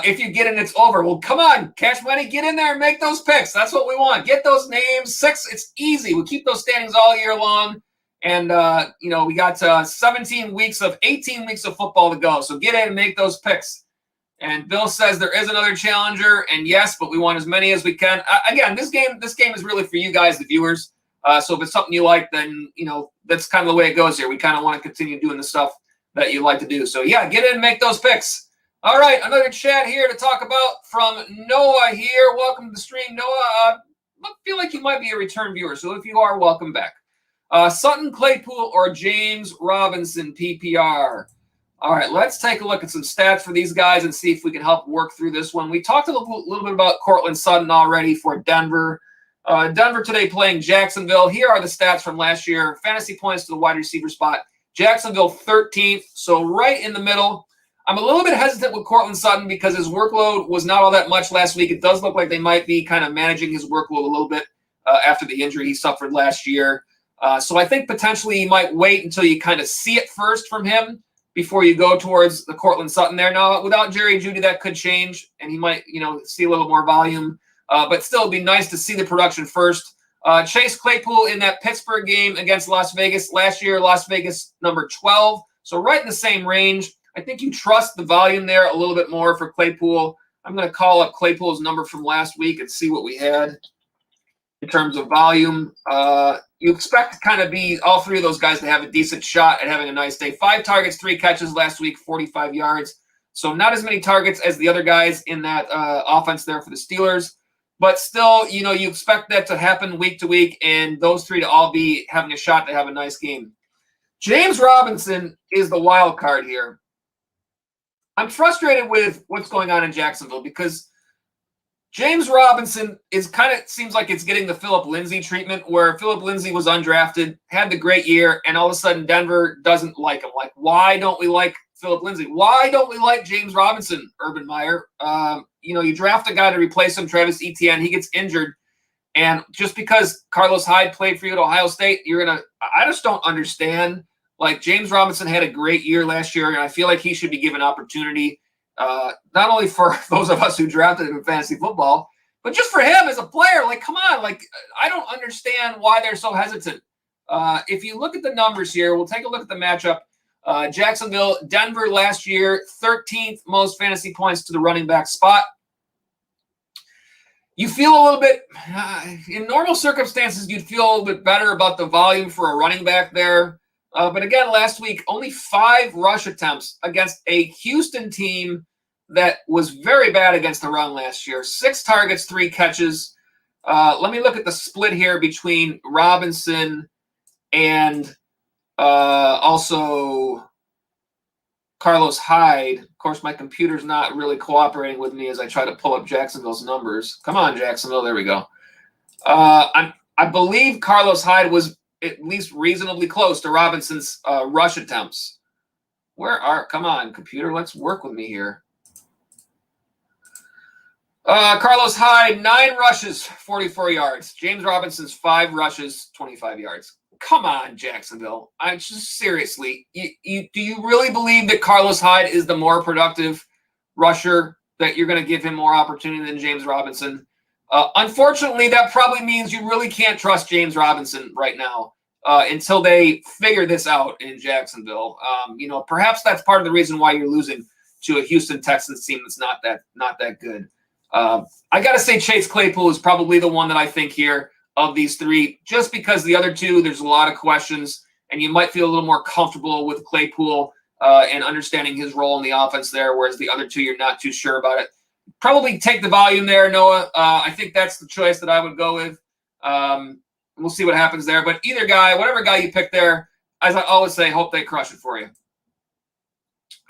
if you get in, it's over. Well, come on, Cash Money, get in there and make those picks. That's what we want. Get those names. 6, it's easy. We'll keep those standings all year long. And, we got 18 weeks of football to go. So get in and make those picks. And Bill says there is another challenger. And yes, but we want as many as we can. Again, this game is really for you guys, the viewers. So if it's something you like, then, that's kind of the way it goes here. We kind of want to continue doing the stuff that you like to do. So, yeah, get in and make those picks. All right, another chat here to talk about from Noah here. Welcome to the stream, Noah. I feel like you might be a return viewer, so if you are, welcome back. Sutton, Claypool, or James Robinson, PPR. All right, let's take a look at some stats for these guys and see if we can help work through this one. We talked a little bit about Cortland Sutton already for Denver. Denver today playing Jacksonville. Here are the stats from last year. Fantasy points to the wide receiver spot. Jacksonville 13th, so right in the middle. I'm a little bit hesitant with Cortland Sutton because his workload was not all that much last week. It does look like they might be kind of managing his workload a little bit after the injury he suffered last year. So I think potentially you might wait until you kind of see it first from him before you go towards the Cortland Sutton there. Now, without Jerry Jeudy, that could change, and he might, see a little more volume. But still, it'd be nice to see the production first. Chase Claypool in that Pittsburgh game against Las Vegas. Last year, Las Vegas number 12. So right in the same range. I think you trust the volume there a little bit more for Claypool. I'm going to call up Claypool's number from last week and see what we had in terms of volume. You expect to kind of be all three of those guys to have a decent shot at having a nice day. 5 targets, 3 catches last week, 45 yards. So not as many targets as the other guys in that offense there for the Steelers. But still, you expect that to happen week to week and those three to all be having a shot to have a nice game. James Robinson is the wild card here. I'm frustrated with what's going on in Jacksonville because James Robinson seems like it's getting the Philip Lindsay treatment where Philip Lindsay was undrafted, had the great year, and all of a sudden Denver doesn't like him. Like, why don't we like Philip Lindsay? Why don't we like James Robinson, Urban Meyer? You draft a guy to replace him, Travis Etienne, he gets injured. And just because Carlos Hyde played for you at Ohio State, I just don't understand. Like, James Robinson had a great year last year, and I feel like he should be given opportunity, not only for those of us who drafted him in fantasy football, but just for him as a player. Like, come on. Like, I don't understand why they're so hesitant. If you look at the numbers here, we'll take a look at the matchup. Jacksonville, Denver last year, 13th most fantasy points to the running back spot. You feel a little bit, in normal circumstances, you'd feel a little bit better about the volume for a running back there. But again, last week, only 5 rush attempts against a Houston team that was very bad against the run last year. 6 targets, 3 catches. Let me look at the split here between Robinson and also Carlos Hyde. Of course, my computer's not really cooperating with me as I try to pull up Jacksonville's numbers. Come on, Jacksonville. There we go. I believe Carlos Hyde was at least reasonably close to Robinson's rush attempts. Come on, computer, let's work with me here. Carlos Hyde, 9 rushes, 44 yards. James Robinson's 5 rushes, 25 yards. Come on, Jacksonville. I just seriously, do you really believe that Carlos Hyde is the more productive rusher, that you're going to give him more opportunity than James Robinson? Unfortunately, that probably means you really can't trust James Robinson right now until they figure this out in Jacksonville. Perhaps that's part of the reason why you're losing to a Houston Texans team that's not that good. I got to say Chase Claypool is probably the one that I think here of these 3, just because the other 2, there's a lot of questions, and you might feel a little more comfortable with Claypool and understanding his role in the offense there, whereas the other 2, you're not too sure about it. Probably take the volume there, Noah. I think that's the choice that I would go with. We'll see what happens there. But either guy, whatever guy you pick there, as I always say, hope they crush it for you.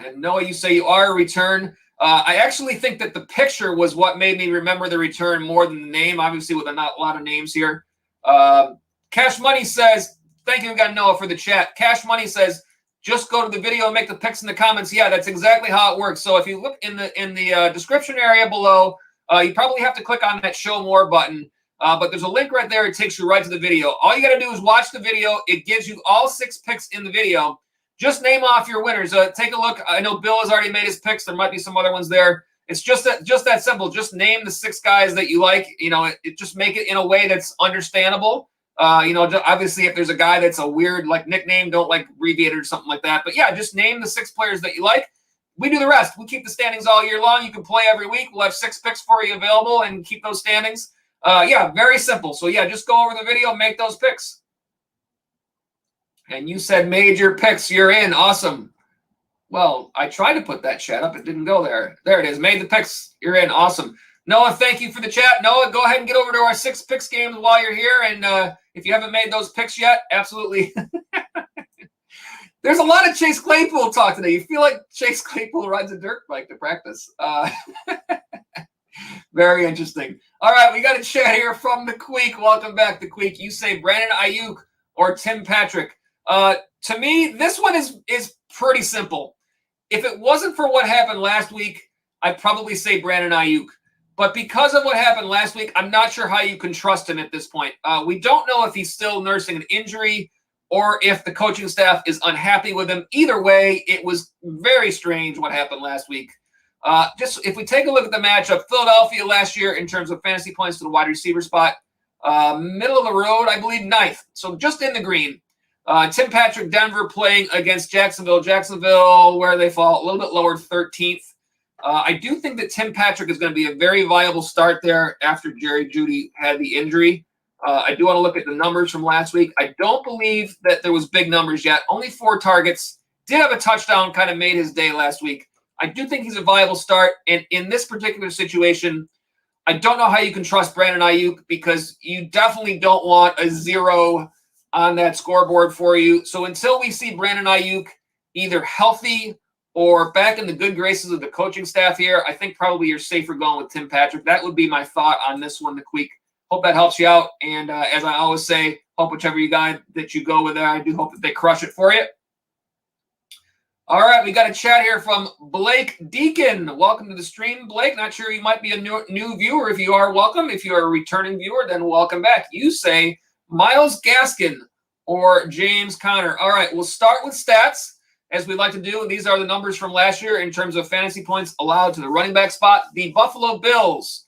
And Noah, you say you are a return. I actually think that the picture was what made me remember the return more than the name, obviously with not a lot of names here. Cash Money says, thank you again, Noah, for the chat. Cash Money says, just go to the video and make the picks in the comments. Yeah, that's exactly how it works. So if you look in the description area below, you probably have to click on that show more button. But there's a link right there. It takes you right to the video. All you got to do is watch the video. It gives you all 6 picks in the video. Just name off your winners. Take a look. I know Bill has already made his picks. There might be some other ones there. It's just that simple. Just name the 6 guys that you like. Just make it in a way that's understandable. Obviously if there's a guy that's a weird like nickname, don't like abbreviate it or something like that. But yeah, just name the 6 players that you like. We do the rest. We keep the standings all year long. You can play every week. We'll have 6 picks for you available and keep those standings. Very simple. So yeah, just go over the video, make those picks. And you said major picks. You're in. Awesome. Well, I tried to put that chat up. It didn't go there. There it is. Made the picks. You're in. Awesome. Noah, thank you for the chat. Noah, go ahead and get over to our 6 picks games while you're here. And if you haven't made those picks yet, absolutely. There's a lot of Chase Claypool talk today. You feel like Chase Claypool rides a dirt bike to practice. Very interesting. All right, we got a chat here from the Queek. Welcome back, the Queek. You say Brandon Ayuk or Tim Patrick. To me, this one is pretty simple. If it wasn't for what happened last week, I'd probably say Brandon Ayuk. But because of what happened last week, I'm not sure how you can trust him at this point. We don't know if he's still nursing an injury or if the coaching staff is unhappy with him. Either way, it was very strange what happened last week. Just if we take a look at the matchup, Philadelphia last year in terms of fantasy points to the wide receiver spot, middle of the road, I believe 9th. So just in the green. Tim Patrick, Denver playing against Jacksonville. Jacksonville, where they fall, a little bit lower, 13th. I do think that Tim Patrick is going to be a very viable start there after Jerry Jeudy had the injury. I do want to look at the numbers from last week. I don't believe that there was big numbers yet. Only 4 targets. Did have a touchdown, kind of made his day last week. I do think he's a viable start. And in this particular situation, I don't know how you can trust Brandon Ayuk because you definitely don't want a 0 on that scoreboard for you. So until we see Brandon Ayuk either healthy or back in the good graces of the coaching staff here, I think probably you're safer going with Tim Patrick. That would be my thought on this one, the Queek. Hope that helps you out. And as I always say, hope whichever guy that you go with there, I do hope that they crush it for you. All right, we got a chat here from Blake Deacon. Welcome to the stream, Blake. Not sure you might be a new viewer. If you are, welcome. If you are a returning viewer, then welcome back. You say Myles Gaskin or James Conner. All right, we'll start with stats, as we like to do. And these are the numbers from last year in terms of fantasy points allowed to the running back spot. The Buffalo Bills,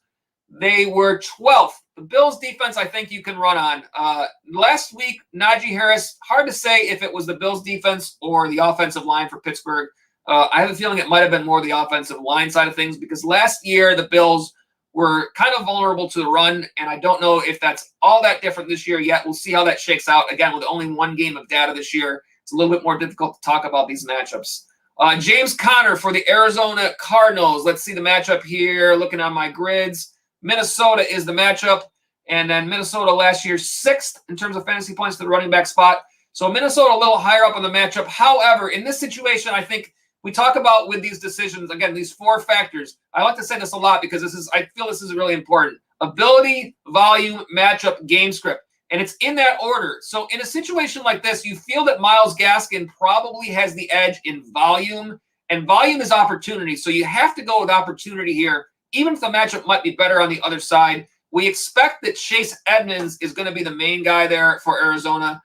they were 12th. The Bills defense, I think you can run on. Last week, Najee Harris, hard to say if it was the Bills defense or the offensive line for Pittsburgh. I have a feeling it might have been more the offensive line side of things because last year the Bills were kind of vulnerable to the run, and I don't know if that's all that different this year yet. We'll see how that shakes out. Again, with only 1 game of data this year, it's a little bit more difficult to talk about these matchups. James Conner for the Arizona Cardinals. Let's see the matchup here. Looking on my grids. Minnesota is the matchup, and then Minnesota last year 6th in terms of fantasy points to the running back spot. So Minnesota a little higher up on the matchup. However, in this situation, I think we talk about with these decisions, again, these 4 factors. I like to say this a lot because I feel this is really important. Ability, volume, matchup, game script. And it's in that order. So in a situation like this, you feel that Myles Gaskin probably has the edge in volume, and volume is opportunity. So you have to go with opportunity here. Even if the matchup might be better on the other side, we expect that Chase Edmonds is going to be the main guy there for Arizona.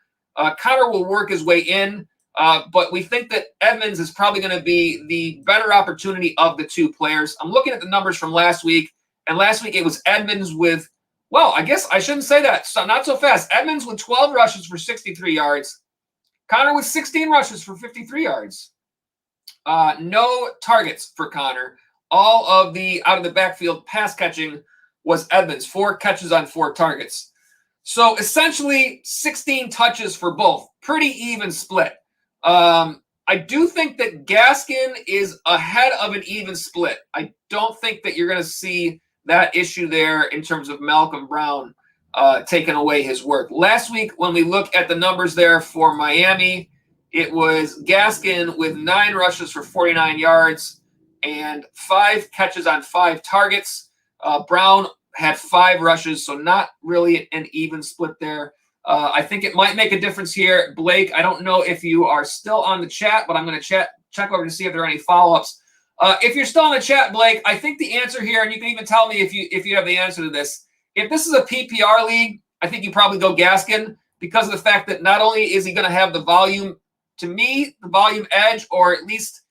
Conner will work his way in, but we think that Edmonds is probably going to be the better opportunity of the 2 players. I'm looking at the numbers from last week, and last week it was Edmonds with, well, I guess I shouldn't say that. So not so fast. Edmonds with 12 rushes for 63 yards. Conner with 16 rushes for 53 yards. No targets for Conner. All of the out of the backfield pass catching was Edmonds, 4 catches on 4 targets. So essentially 16 touches for both. Pretty even split. I do think that Gaskin is ahead of an even split. I don't think that you're going to see that issue there in terms of Malcolm Brown taking away his work. Last week, when we look at the numbers there for Miami, it was Gaskin with 9 rushes for 49 yards and 5 catches on 5 targets. Brown had 5 rushes, so not really an even split there. I think it might make a difference here. Blake, I don't know if you are still on the chat, but I'm going to check over to see if there are any follow-ups. If you're still in the chat, Blake, I think the answer here, and you can even tell me if you have the answer to this, if this is a PPR league, I think you probably go Gaskin because of the fact that not only is he going to have the volume, to me, the volume edge, or at least,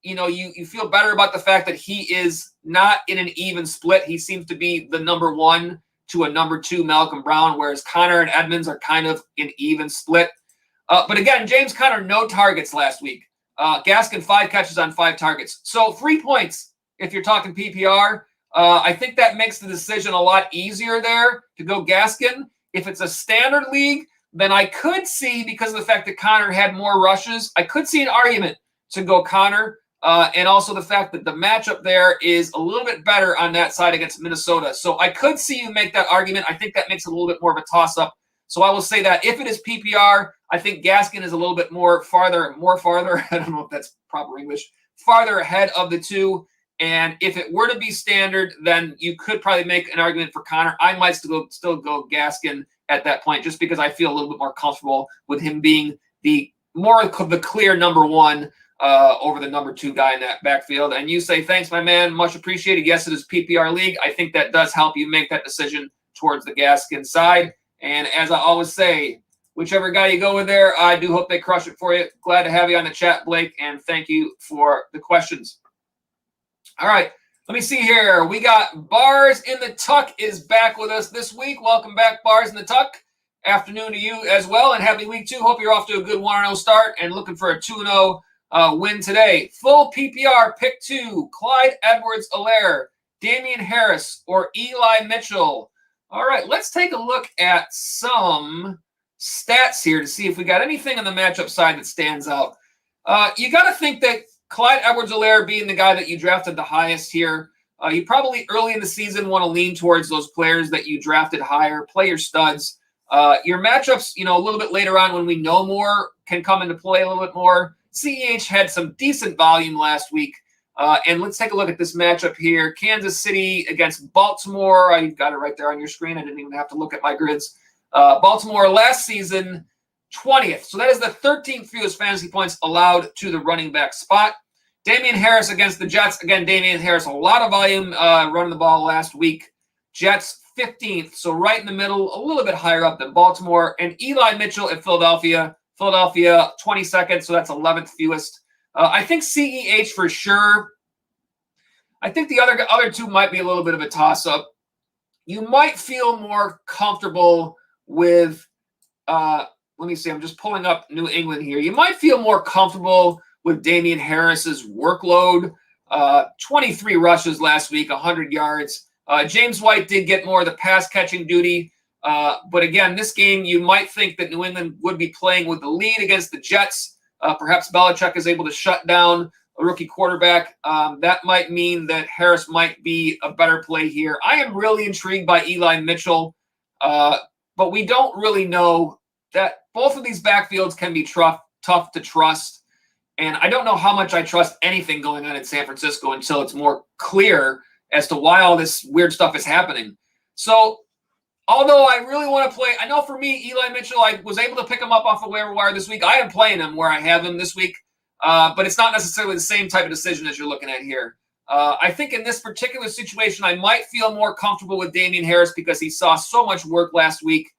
you feel better about the fact that he is not in an even split. He seems to be the number 1 to a number 2 Malcolm Brown, whereas Connor and Edmonds are kind of an even split. But again, James Conner, no targets last week. Gaskin, 5 catches on 5 targets. So 3 points if you're talking PPR. I think that makes the decision a lot easier there to go Gaskin. If it's a standard league, then I could see, because of the fact that Connor had more rushes, I could see an argument to go Connor. And also the fact that the matchup there is a little bit better on that side against Minnesota. So I could see you make that argument. I think that makes it a little bit more of a toss-up. So I will say that if it is PPR, I think Gaskin is a little bit more farther, I don't know if that's proper English, farther ahead of the two. And if it were to be standard, then you could probably make an argument for Connor. I might still go Gaskin at that point, just because I feel a little bit more comfortable with him being the clear number 1 over the number 2 guy in that backfield. And you say, thanks, my man, much appreciated. Yes, it is PPR league. I think that does help you make that decision towards the Gaskin side. And as I always say, whichever guy you go with there, I do hope they crush it for you. Glad to have you on the chat, Blake, and thank you for the questions. All right, let me see here. We got Bars in the Tuck is back with us this week. Welcome back, Bars in the Tuck. Afternoon to you as well, and happy week 2. Hope you're off to a good 1-0 start and looking for a 2-0 win today. Full PPR, pick 2, Clyde Edwards-Helaire, Damian Harris, or Eli Mitchell. All right, let's take a look at some stats here to see if we got anything on the matchup side that stands out. You got to think that Clyde Edwards-Helaire being the guy that you drafted the highest here, you probably early in the season want to lean towards those players that you drafted higher, play your studs. Your matchups, a little bit later on when we know more, can come into play a little bit more. CEH had some decent volume last week. And let's take a look at this matchup here. Kansas City against Baltimore. You've got it right there on your screen. I didn't even have to look at my grids. Baltimore last season, 20th. So that is the 13th fewest fantasy points allowed to the running back spot. Damian Harris against the Jets. Again, Damian Harris, a lot of volume running the ball last week. Jets, 15th. So right in the middle, a little bit higher up than Baltimore. And Eli Mitchell at Philadelphia. Philadelphia, 22nd. So that's 11th fewest. I think CEH for sure. I think the other two might be a little bit of a toss-up. You might feel more comfortable with, let me see, I'm just pulling up New England here. You might feel more comfortable with Damian Harris's workload. 23 rushes last week, 100 yards. James White did get more of the pass-catching duty. But again, this game, you might think that New England would be playing with the lead against the Jets. Perhaps Belichick is able to shut down a rookie quarterback. That might mean that Harris might be a better play here. I am really intrigued by Eli Mitchell, but we don't really know that both of these backfields can be tough to trust. And I don't know how much I trust anything going on in San Francisco until it's more clear as to why all this weird stuff is happening. So although I really want to play, I know for me, Eli Mitchell, I was able to pick him up off the waiver wire this week. I am playing him where I have him this week, but it's not necessarily the same type of decision as you're looking at here. I think in this particular situation, I might feel more comfortable with Damian Harris because he saw so much work last week.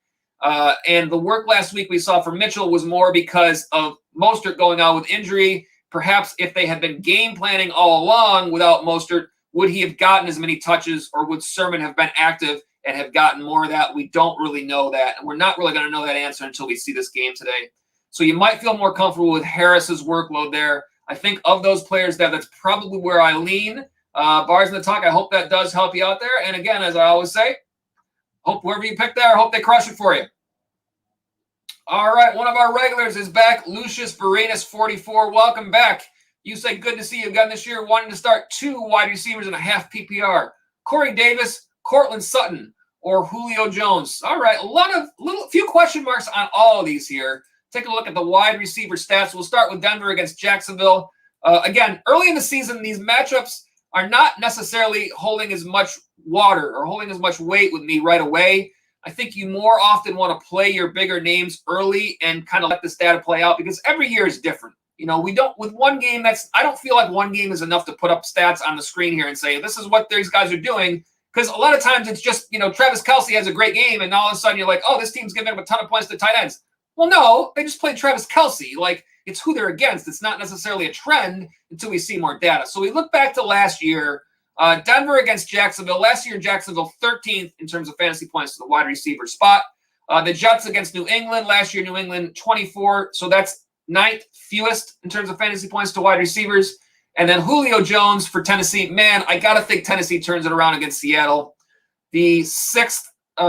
And the work last week we saw for Mitchell was more because of Mostert going out with injury. Perhaps if they had been game planning all along without Mostert, would he have gotten as many touches, or would Sermon have been active and have gotten more of that? We don't really know that. And we're not really going to know that answer until we see this game today. So you might feel more comfortable with Harris's workload there. I think of those players that's probably where I lean. Bars in the Talk, I hope that does help you out there. And again, as I always say, hope whoever you pick there, hope they crush it for you. All right, one of our regulars is back, Lucius Varenus 44. Welcome back. You say good to see you again this year. Wanting to start 2 wide receivers in a half PPR. Corey Davis, Cortland Sutton, or Julio Jones. All right, a few question marks on all of these here. Take a look at the wide receiver stats. We'll start with Denver against Jacksonville. Again, early in the season, these matchups are not necessarily holding as much water or holding as much weight with me right away. I think you more often want to play your bigger names early and kind of let this data play out because every year is different. We don't, with one game, I don't feel like one game is enough to put up stats on the screen here and say, this is what these guys are doing. Because a lot of times it's just, Travis Kelce has a great game and all of a sudden you're like, oh, this team's giving up a ton of points to tight ends. Well, no, they just played Travis Kelce. Like, it's who they're against. It's not necessarily a trend until we see more data. So we look back to last year. Denver against Jacksonville. Last year, Jacksonville 13th in terms of fantasy points to the wide receiver spot. The Jets against New England. Last year, New England 24. So that's 9th fewest in terms of fantasy points to wide receivers. And then Julio Jones for Tennessee. Man, I got to think Tennessee turns it around against Seattle. The 6th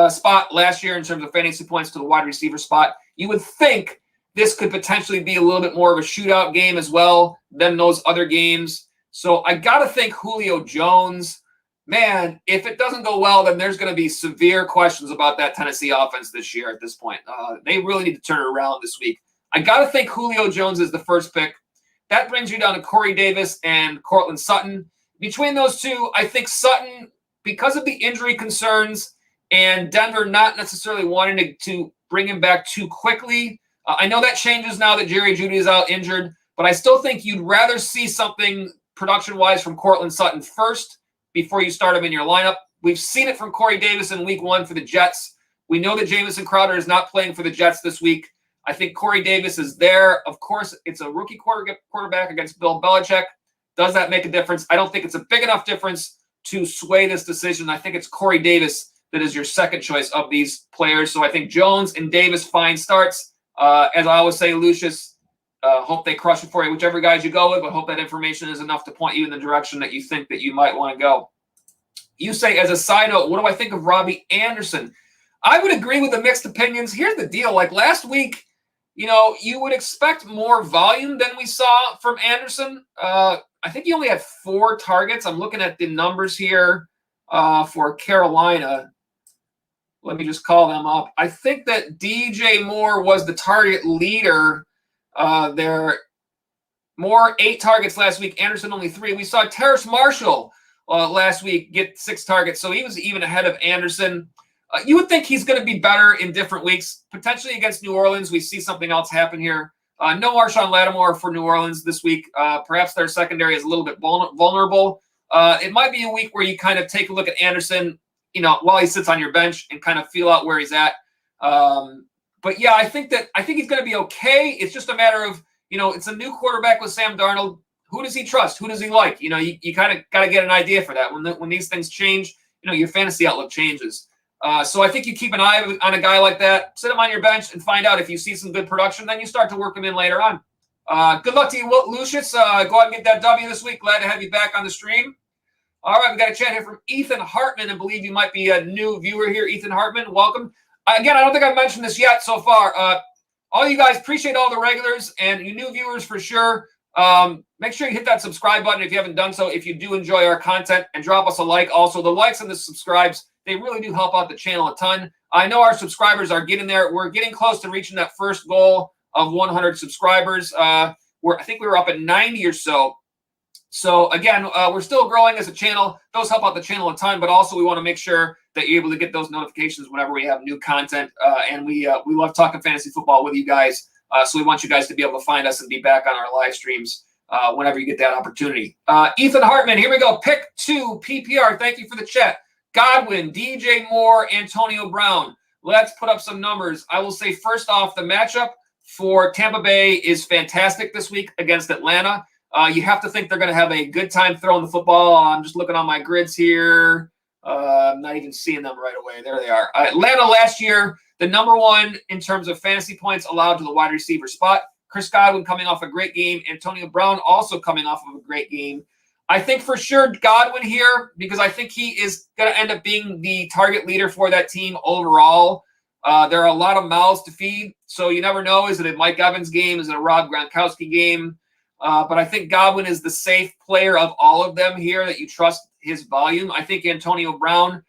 spot last year in terms of fantasy points to the wide receiver spot. You would think this could potentially be a little bit more of a shootout game as well than those other games. So I got to think Julio Jones. Man, if it doesn't go well, then there's going to be severe questions about that Tennessee offense this year at this point. They really need to turn it around this week. I got to think Julio Jones is the first pick. That brings you down to Corey Davis and Cortland Sutton. Between those two, I think Sutton, because of the injury concerns and Denver not necessarily wanting to bring him back too quickly, I know that changes now that Jerry Jeudy is out injured, but I still think you'd rather see something production-wise from Cortland Sutton first before you start him in your lineup. We've seen it from Corey Davis in week 1 for the Jets. We know that Jameson Crowder is not playing for the Jets this week. I think Corey Davis is there. Of course, it's a rookie quarterback against Bill Belichick. Does that make a difference? I don't think it's a big enough difference to sway this decision. I think it's Corey Davis that is your second choice of these players. So I think Jones and Davis fine starts. As I always say, Lucius, hope they crush it for you, whichever guys you go with, but hope that information is enough to point you in the direction that you think that you might want to go. You say, as a side note, what do I think of Robbie Anderson? I would agree with the mixed opinions. Here's the deal. Like last week, you would expect more volume than we saw from Anderson. I think he only had 4 targets. I'm looking at the numbers here for Carolina. Let me just call them up. I think that DJ Moore was the target leader there. Moore, 8 targets last week. Anderson, only 3. We saw Terrace Marshall last week get 6 targets, so he was even ahead of Anderson. You would think he's going to be better in different weeks. Potentially against New Orleans, we see something else happen here. No Marshawn Lattimore for New Orleans this week. Perhaps their secondary is a little bit vulnerable. It might be a week where you kind of take a look at Anderson, while he sits on your bench and kind of feel out where he's at. But yeah, I think he's going to be okay. It's just a matter of, it's a new quarterback with Sam Darnold. Who does he trust? Who does he like? You kind of got to get an idea for that. When these things change, your fantasy outlook changes. So I think you keep an eye on a guy like that, sit him on your bench and find out if you see some good production, then you start to work him in later on. Good luck to you, Lucius. Go out and get that W this week. Glad to have you back on the stream. All right, we got a chat here from Ethan Hartman, and believe you might be a new viewer here. Ethan Hartman, welcome. Again, I don't think I've mentioned this yet so far. All you guys, appreciate all the regulars and you new viewers for sure. Make sure you hit that subscribe button if you haven't done so, if you do enjoy our content, and drop us a like. Also, the likes and the subscribes, they really do help out the channel a ton. I know our subscribers are getting there. We're getting close to reaching that first goal of 100 subscribers. I think we were up at 90 or so. So again, we're still growing as a channel. Those help out the channel a ton, but also we want to make sure that you're able to get those notifications whenever we have new content. And we love talking fantasy football with you guys. So we want you guys to be able to find us and be back on our live streams whenever you get that opportunity. Ethan Hartman, here we go. Pick 2 PPR. Thank you for the chat. Godwin, DJ Moore, Antonio Brown. Let's put up some numbers. I will say first off, the matchup for Tampa Bay is fantastic this week against Atlanta. You have to think they're going to have a good time throwing the football. I'm just looking on my grids here. I'm not even seeing them right away. There they are. Atlanta last year, the number 1 in terms of fantasy points allowed to the wide receiver spot. Chris Godwin coming off a great game. Antonio Brown also coming off of a great game. I think for sure Godwin here, because I think he is going to end up being the target leader for that team overall. There are a lot of mouths to feed, so you never know. Is it a Mike Evans game? Is it a Rob Gronkowski game? But I think Godwin is the safe player of all of them here that you trust his volume. I think Antonio Brown,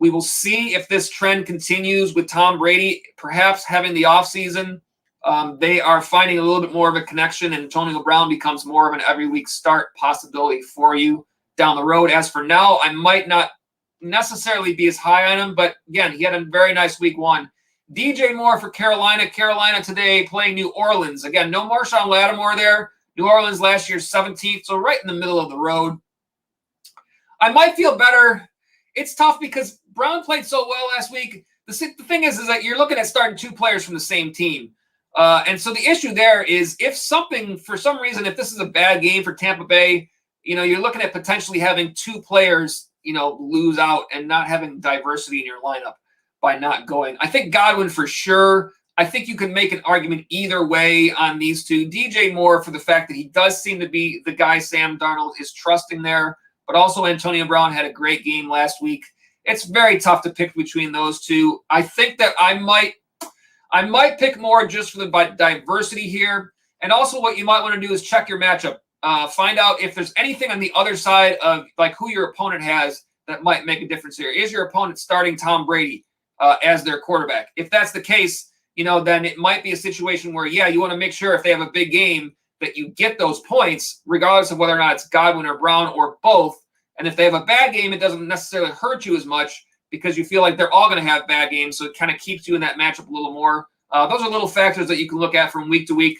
we will see if this trend continues with Tom Brady, perhaps having the offseason. They are finding a little bit more of a connection, and Antonio Brown becomes more of an every week start possibility for you down the road. As for now, I might not necessarily be as high on him, but again, he had a very nice week 1. DJ Moore for Carolina. Carolina today playing New Orleans. Again, no Marshawn Lattimore there. New Orleans last year 17th, so right in the middle of the road. I might feel better. It's tough because Brown played so well last week. The thing is that you're looking at starting 2 players from the same team. And so the issue there is if something, for some reason, if this is a bad game for Tampa Bay, you're looking at potentially having two players, lose out and not having diversity in your lineup by not going. I think Godwin for sure. I think you can make an argument either way on these two. DJ Moore for the fact that he does seem to be the guy Sam Darnold is trusting there, but also Antonio Brown had a great game last week. It's very tough to pick between those two. I think that I might pick Moore just for the diversity here. And also what you might want to do is check your matchup. Find out if there's anything on the other side of like who your opponent has that might make a difference here. Is your opponent starting Tom Brady as their quarterback? If that's the case, then it might be a situation where, you want to make sure if they have a big game that you get those points, regardless of whether or not it's Godwin or Brown or both. And if they have a bad game, it doesn't necessarily hurt you as much because you feel like they're all going to have bad games. So it kind of keeps you in that matchup a little more. Those are little factors that you can look at from week to week.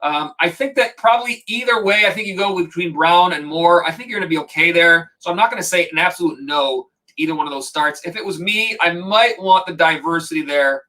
I think that probably either way, I think you go between Brown and Moore. I think you're going to be okay there. So I'm not going to say an absolute no to either one of those starts. If it was me, I might want the diversity there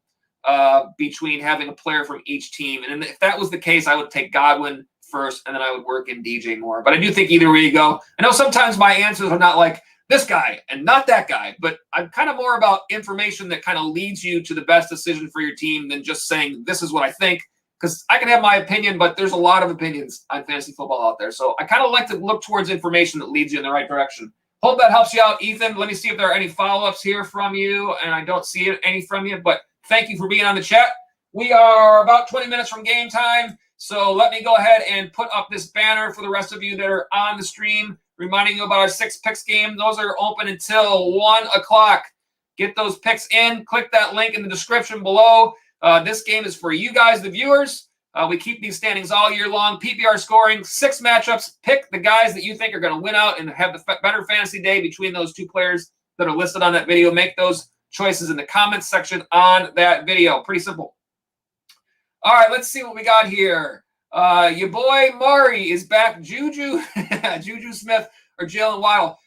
between having a player from each team. And if that was the case, I would take Godwin first, and then I would work in DJ Moore. But I do think either way you go. I know sometimes my answers are not like this guy and not that guy, but I'm kind of more about information that kind of leads you to the best decision for your team than just saying this is what I think. Because I can have my opinion, but there's a lot of opinions on fantasy football out there. So I kind of like to look towards information that leads you in the right direction. Hope that helps you out, Ethan. Let me see if there are any follow-ups here from you, and I don't see any from you, but thank you for being on the chat. We are about 20 minutes from game time, so let me go ahead and put up this banner for the rest of you that are on the stream, reminding you about our 6 picks game. Those are open until 1 o'clock. Get those picks in. Click that link in the description below. This game is for you guys, the viewers. We keep these standings all year long. PPR scoring, 6 matchups. Pick the guys that you think are going to win out and have the better fantasy day between those 2 players that are listed on that video. Make those choices in the comments section on that video. Pretty simple. All right, let's see what we got here. Your boy Mari is back. Juju Smith or Jalen Waddle.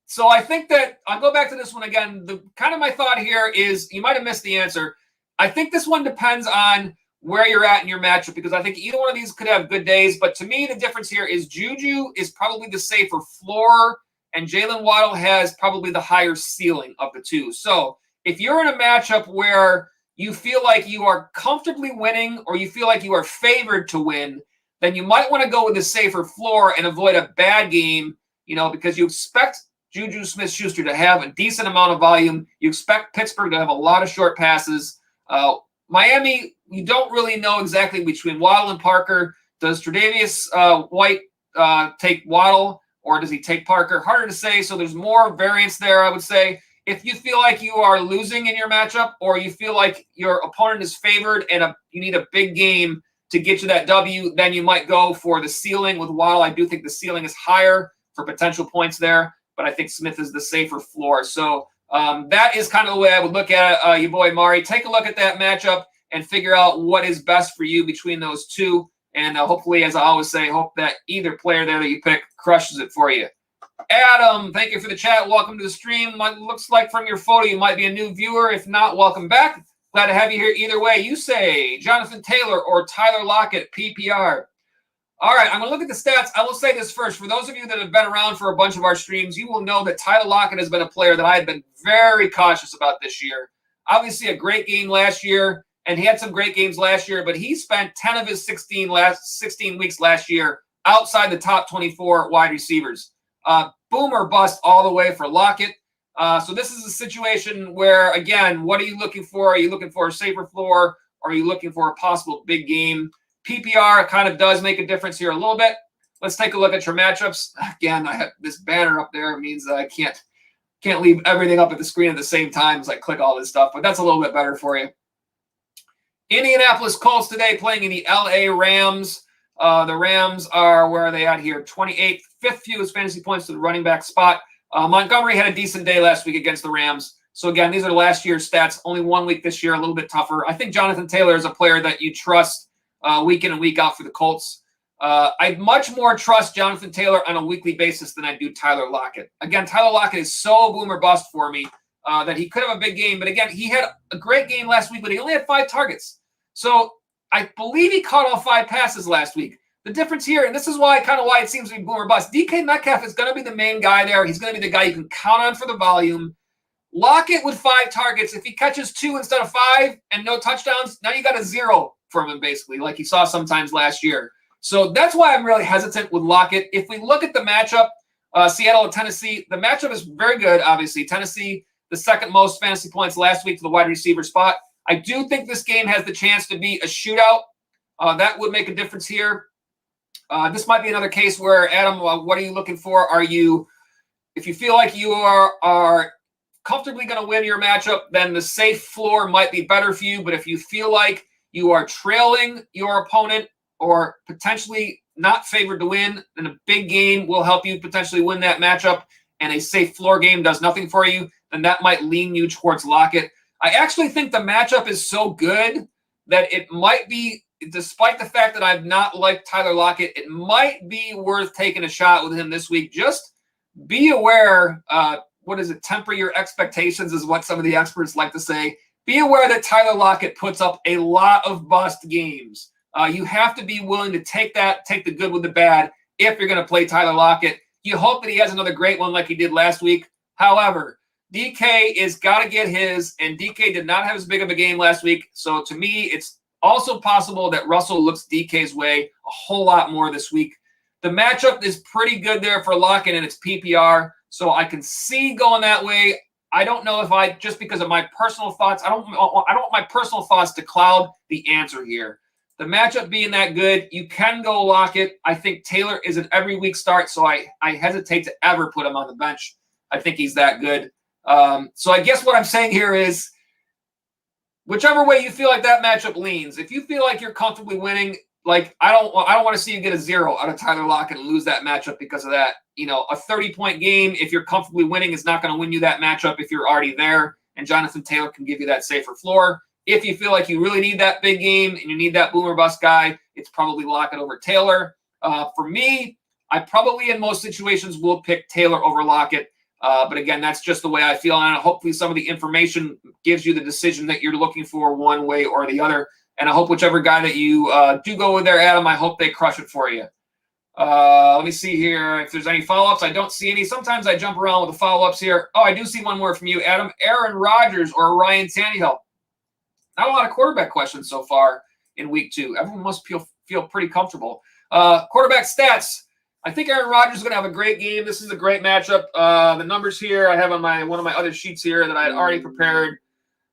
So I think that I'll go back to this one again. The kind of my thought here is you might have missed the answer. I think this one depends on where you're at in your matchup because I think either one of these could have good days. But to me, the difference here is Juju is probably the safer floor, and Jalen Waddle has probably the higher ceiling of the two. So if you're in a matchup where you feel like you are comfortably winning or you feel like you are favored to win, then you might want to go with a safer floor and avoid a bad game, because you expect Juju Smith-Schuster to have a decent amount of volume. You expect Pittsburgh to have a lot of short passes. Miami, you don't really know exactly between Waddle and Parker. Does Tre'Davious White take Waddle or does he take Parker? Harder to say, so there's more variance there, I would say. If you feel like you are losing in your matchup or you feel like your opponent is favored and you need a big game to get you that W, then you might go for the ceiling with Waddle. I do think the ceiling is higher for potential points there, but I think Smith is the safer floor. So that is kind of the way I would look at it, your boy Mari. Take a look at that matchup and figure out what is best for you between those two. And hopefully, as I always say, hope that either player there that you pick crushes it for you. Adam, thank you for the chat. Welcome to the stream. Looks like from your photo you might be a new viewer. If not, welcome back. Glad to have you here either way. You say Jonathan Taylor or Tyler Lockett, PPR. All right, I'm going to look at the stats. I will say this first. For those of you that have been around for a bunch of our streams, you will know that Tyler Lockett has been a player that I have been very cautious about this year. Obviously, a great game last year, and he had some great games last year, but he spent 10 of his 16 weeks last year outside the top 24 wide receivers. Boom or bust all the way for Lockett. So this is a situation where, again, what are you looking for? Are you looking for a safer floor, or are you looking for a possible big game? PPR kind of does make a difference here a little bit. Let's take a look at your matchups. Again, I have this banner up there. It means that I can't leave everything up at the screen at the same time as I click all this stuff, but that's a little bit better for you. Indianapolis Colts today playing in the LA Rams. The Rams are, where are they at here? 28th, 5th fewest fantasy points to the running back spot. Montgomery had a decent day last week against the Rams. So, again, these are last year's stats. Only 1 week this year, a little bit tougher. I think Jonathan Taylor is a player that you trust week in and week out for the Colts. I'd much more trust Jonathan Taylor on a weekly basis than I do Tyler Lockett. Again, Tyler Lockett is so boom or bust for me that he could have a big game. But, again, he had a great game last week, but he only had 5 targets. So I believe he caught all 5 passes last week. the difference here, and this is why it seems to be boom or bust, DK Metcalf is going to be the main guy there. He's going to be the guy you can count on for the volume. Lockett with 5 targets. If he catches 2 instead of 5 and no touchdowns, now you got a 0 from him, basically, like you saw sometimes last year. So that's why I'm really hesitant with Lockett. If we look at the matchup, Seattle and Tennessee, the matchup is very good, obviously. Tennessee, the second most fantasy points last week to the wide receiver spot. I do think this game has the chance to be a shootout. That would make a difference here. This might be another case where, Adam, what are you looking for? If you feel like you are comfortably going to win your matchup, then the safe floor might be better for you. But if you feel like you are trailing your opponent or potentially not favored to win, then a big game will help you potentially win that matchup, and a safe floor game does nothing for you, then that might lean you towards Lockett. I actually think the matchup is so good that it might be, despite the fact that I've not liked Tyler Lockett, it might be worth taking a shot with him this week. Just be aware, temper your expectations is what some of the experts like to say. Be aware that Tyler Lockett puts up a lot of bust games. You have to be willing to take the good with the bad if you're going to play Tyler Lockett. You hope that he has another great one like he did last week. However, DK is got to get his, and DK did not have as big of a game last week. So to me, it's also possible that Russell looks DK's way a whole lot more this week. The matchup is pretty good there for Lockett, and it's PPR. So I can see going that way. I don't know if just because of my personal thoughts, I don't want my personal thoughts to cloud the answer here. The matchup being that good, you can go Lockett. I think Taylor is an every week start, so I hesitate to ever put him on the bench. I think he's that good. So I guess what I'm saying here is, whichever way you feel like that matchup leans, if you feel like you're comfortably winning, like I don't want to see you get a 0 out of Tyler Lockett and lose that matchup because of that. A 30-point game, if you're comfortably winning, is not going to win you that matchup if you're already there, and Jonathan Taylor can give you that safer floor. If you feel like you really need that big game and you need that boomer bust guy, it's probably Lockett over Taylor. For me, I probably in most situations will pick Taylor over Lockett. But again, that's just the way I feel. And hopefully some of the information gives you the decision that you're looking for one way or the other. And I hope whichever guy that you do go with there, Adam, I hope they crush it for you. Let me see here if there's any follow-ups. I don't see any. Sometimes I jump around with the follow-ups here. Oh, I do see one more from you, Adam. Aaron Rodgers or Ryan Tannehill? Not a lot of quarterback questions so far in week 2. Everyone must feel pretty comfortable. Quarterback stats. I think Aaron Rodgers is going to have a great game. This is a great matchup. The numbers here I have on one of my other sheets here that I had already prepared.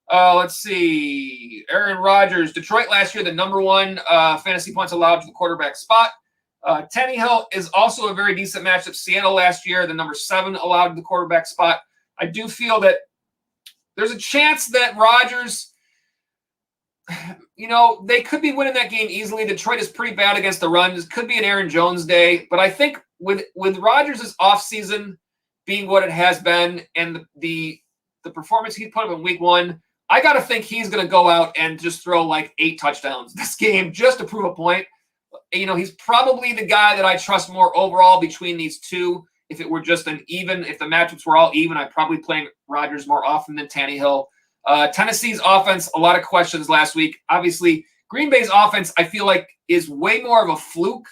Let's see. Aaron Rodgers, Detroit last year, the number 1 fantasy points allowed to the quarterback spot. Tannehill is also a very decent matchup. Seattle last year, the number 7 allowed to the quarterback spot. I do feel that there's a chance that Rodgers, they could be winning that game easily. Detroit is pretty bad against the run. This could be an Aaron Jones day. But I think with Rodgers' offseason being what it has been and the performance he put up in week 1, I got to think he's going to go out and just throw like 8 touchdowns this game just to prove a point. He's probably the guy that I trust more overall between these two. If it were just if the matchups were all even, I'd probably play Rodgers more often than Tannehill. Tennessee's offense, a lot of questions last week. Obviously, Green Bay's offense, I feel like, is way more of a fluke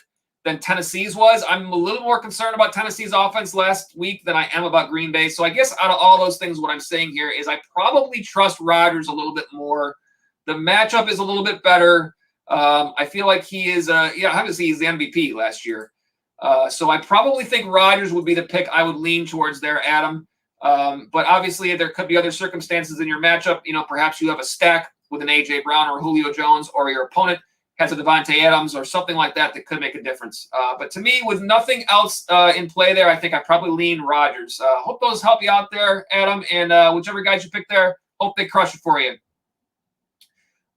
than Tennessee's was. I'm a little more concerned about Tennessee's offense last week than I am about Green Bay. So I guess out of all those things, what I'm saying here is I probably trust Rodgers a little bit more. The matchup is a little bit better. I feel like he is, obviously he's the MVP last year. So I probably think Rodgers would be the pick I would lean towards there, Adam. But obviously there could be other circumstances in your matchup. Perhaps you have a stack with an A.J. Brown or Julio Jones, or your opponent has a Devonta Adams or something like that could make a difference. But to me, with nothing else in play there, I think I probably lean Rodgers. Hope those help you out there, Adam, and whichever guys you pick there, hope they crush it for you.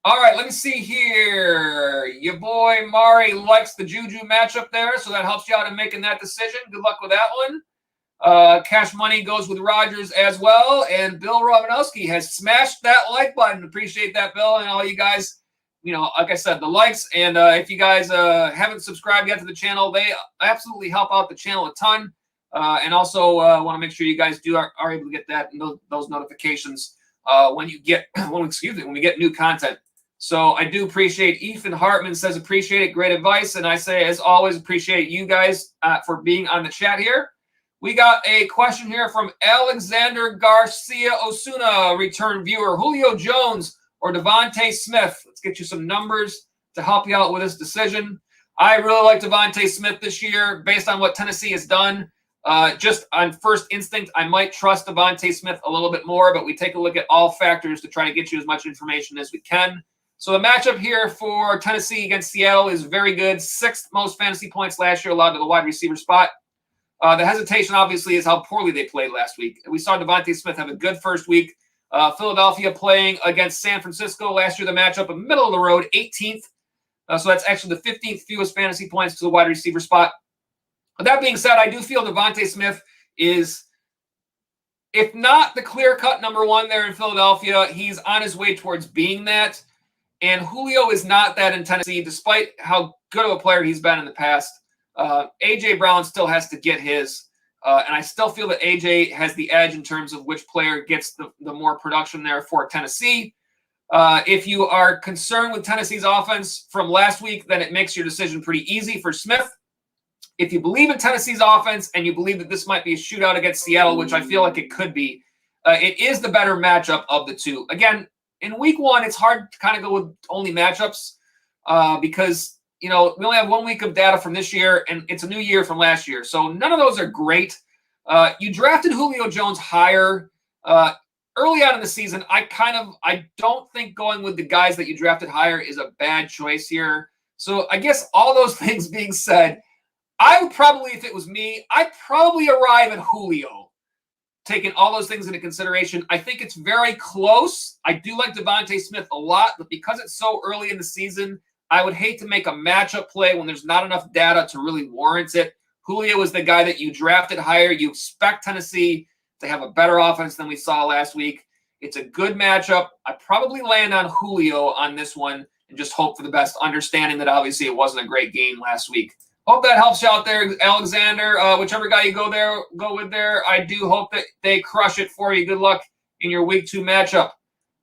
All right, let me see here. Your boy Mari likes the Juju matchup there, so that helps you out in making that decision. Good luck with that one. Cash Money goes with Rodgers as well, and Bill Romanowski has smashed that like button. Appreciate that, Bill, and all you guys. Like I said, the likes, and if you guys haven't subscribed yet to the channel, they absolutely help out the channel a ton. And also want to make sure you guys are able to get that and those notifications when we get new content. So I do appreciate Ethan Hartman says appreciate it. Great advice. And I say, as always, appreciate you guys for being on the chat here. We got a question here from Alexander Garcia Osuna, return viewer. Julio Jones or Devonta Smith? Let's get you some numbers to help you out with this decision. I really like Devonta Smith this year based on what Tennessee has done. Just on first instinct, I might trust Devonta Smith a little bit more, but we take a look at all factors to try to get you as much information as we can. So the matchup here for Tennessee against Seattle is very good. 6th most fantasy points last year allowed to the wide receiver spot. The hesitation, obviously, is how poorly they played last week. We saw Devonta Smith have a good first week. Philadelphia playing against San Francisco last year, the matchup in the middle of the road, 18th. So that's actually the 15th fewest fantasy points to the wide receiver spot. But that being said, I do feel Devonta Smith is, if not the clear-cut number one there in Philadelphia, he's on his way towards being that. And Julio is not that in Tennessee, despite how good of a player he's been in the past. A.J. Brown still has to get his. And I still feel that A.J. has the edge in terms of which player gets the more production there for Tennessee. If you are concerned with Tennessee's offense from last week, then it makes your decision pretty easy for Smith. If you believe in Tennessee's offense and you believe that this might be a shootout against Seattle, which I feel like it could be, it is the better matchup of the two. Again, in week one, it's hard to kind of go with only matchups because, we only have 1 week of data from this year, and it's a new year from last year. So none of those are great. You drafted Julio Jones higher early on in the season. I don't think going with the guys that you drafted higher is a bad choice here. So I guess all those things being said, I would probably, if it was me, I'd probably arrive at Julio, taking all those things into consideration. I think it's very close. I do like Devonta Smith a lot, but because it's so early in the season, I would hate to make a matchup play when there's not enough data to really warrant it. Julio is the guy that you drafted higher. You expect Tennessee to have a better offense than we saw last week. It's a good matchup. I probably land on Julio on this one and just hope for the best, understanding that obviously it wasn't a great game last week. Hope that helps you out there, Alexander. Whichever guy you go with there, I do hope that they crush it for you. Good luck in your week 2 matchup.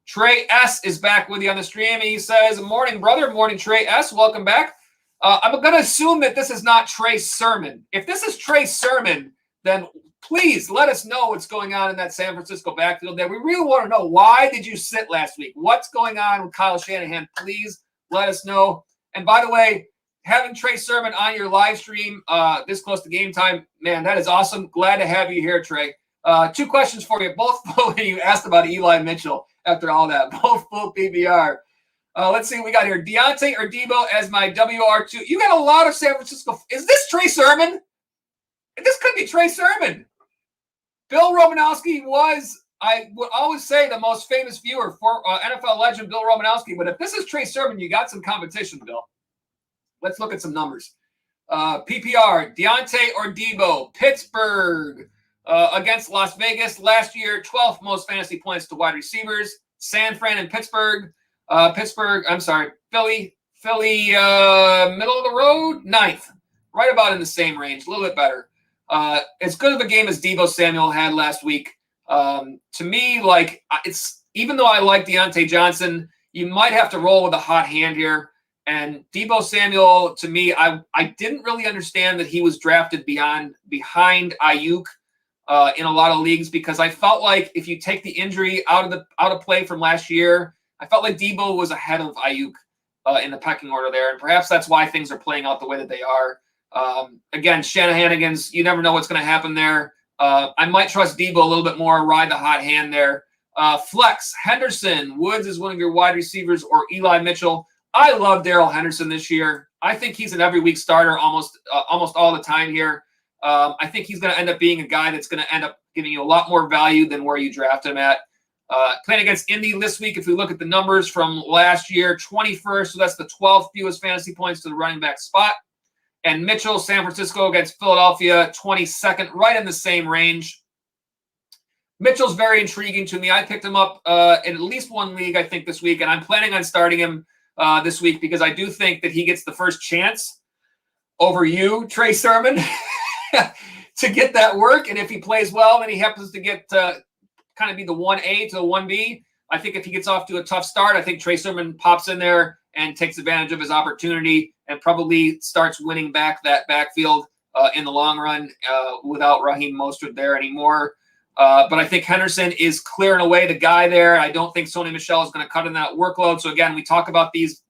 Trey S. is back with you on the stream. He says, morning, brother. Morning, Trey S. Welcome back. I'm going to assume that this is not Trey Sermon. If this is Trey Sermon, then please let us know what's going on in that San Francisco backfield there. We really want to know, why did you sit last week? What's going on with Kyle Shanahan? Please let us know. And by the way, having Trey Sermon on your live stream this close to game time, man, that is awesome. Glad to have you here, Trey. 2 questions for you. Both you asked about Eli Mitchell after all that. Both full PPR. Let's see what we got here. Deontay or Debo as my WR2. You got a lot of San Francisco. Is this Trey Sermon? This could be Trey Sermon. Bill Romanowski was, I would always say, the most famous viewer for NFL legend Bill Romanowski. But if this is Trey Sermon, you got some competition, Bill. Let's look at some numbers. PPR, Deontay or Debo, Pittsburgh against Las Vegas. Last year, 12th most fantasy points to wide receivers. San Fran and Pittsburgh. Philly, middle of the road, 9th. Right about in the same range, a little bit better. As good of a game as Debo Samuel had last week. To me, it's, even though I like Deontay Johnson, you might have to roll with a hot hand here. And Debo Samuel, to me, I didn't really understand that he was drafted behind Ayuk in a lot of leagues, because I felt like if you take the injury out of play from last year, I felt like Debo was ahead of Ayuk in the pecking order there, and perhaps that's why things are playing out the way that they are. Again, Shanahanigans, you never know what's going to happen there. I might trust Debo a little bit more, ride the hot hand there. Flex, Henderson, Woods is one of your wide receivers, or Eli Mitchell. I love Daryl Henderson this year. I think he's an every week starter almost all the time here. I think he's going to end up being a guy that's going to end up giving you a lot more value than where you draft him at. Playing against Indy this week, if we look at the numbers from last year, 21st, so that's the 12th fewest fantasy points to the running back spot. And Mitchell, San Francisco against Philadelphia, 22nd, right in the same range. Mitchell's very intriguing to me. I picked him up in at least one league, I think, this week, and I'm planning on starting him this week because I do think that he gets the first chance over you, Trey Sermon, to get that work. And if he plays well, then he happens to get kind of be the 1A to the 1B. I think if he gets off to a tough start, I think Trey Sermon pops in there and takes advantage of his opportunity and probably starts winning back that backfield in the long run without Raheem Mostert there anymore. But I think Henderson is clearing away the guy there. I don't think Sony Michel is going to cut in that workload. So again, we talk about these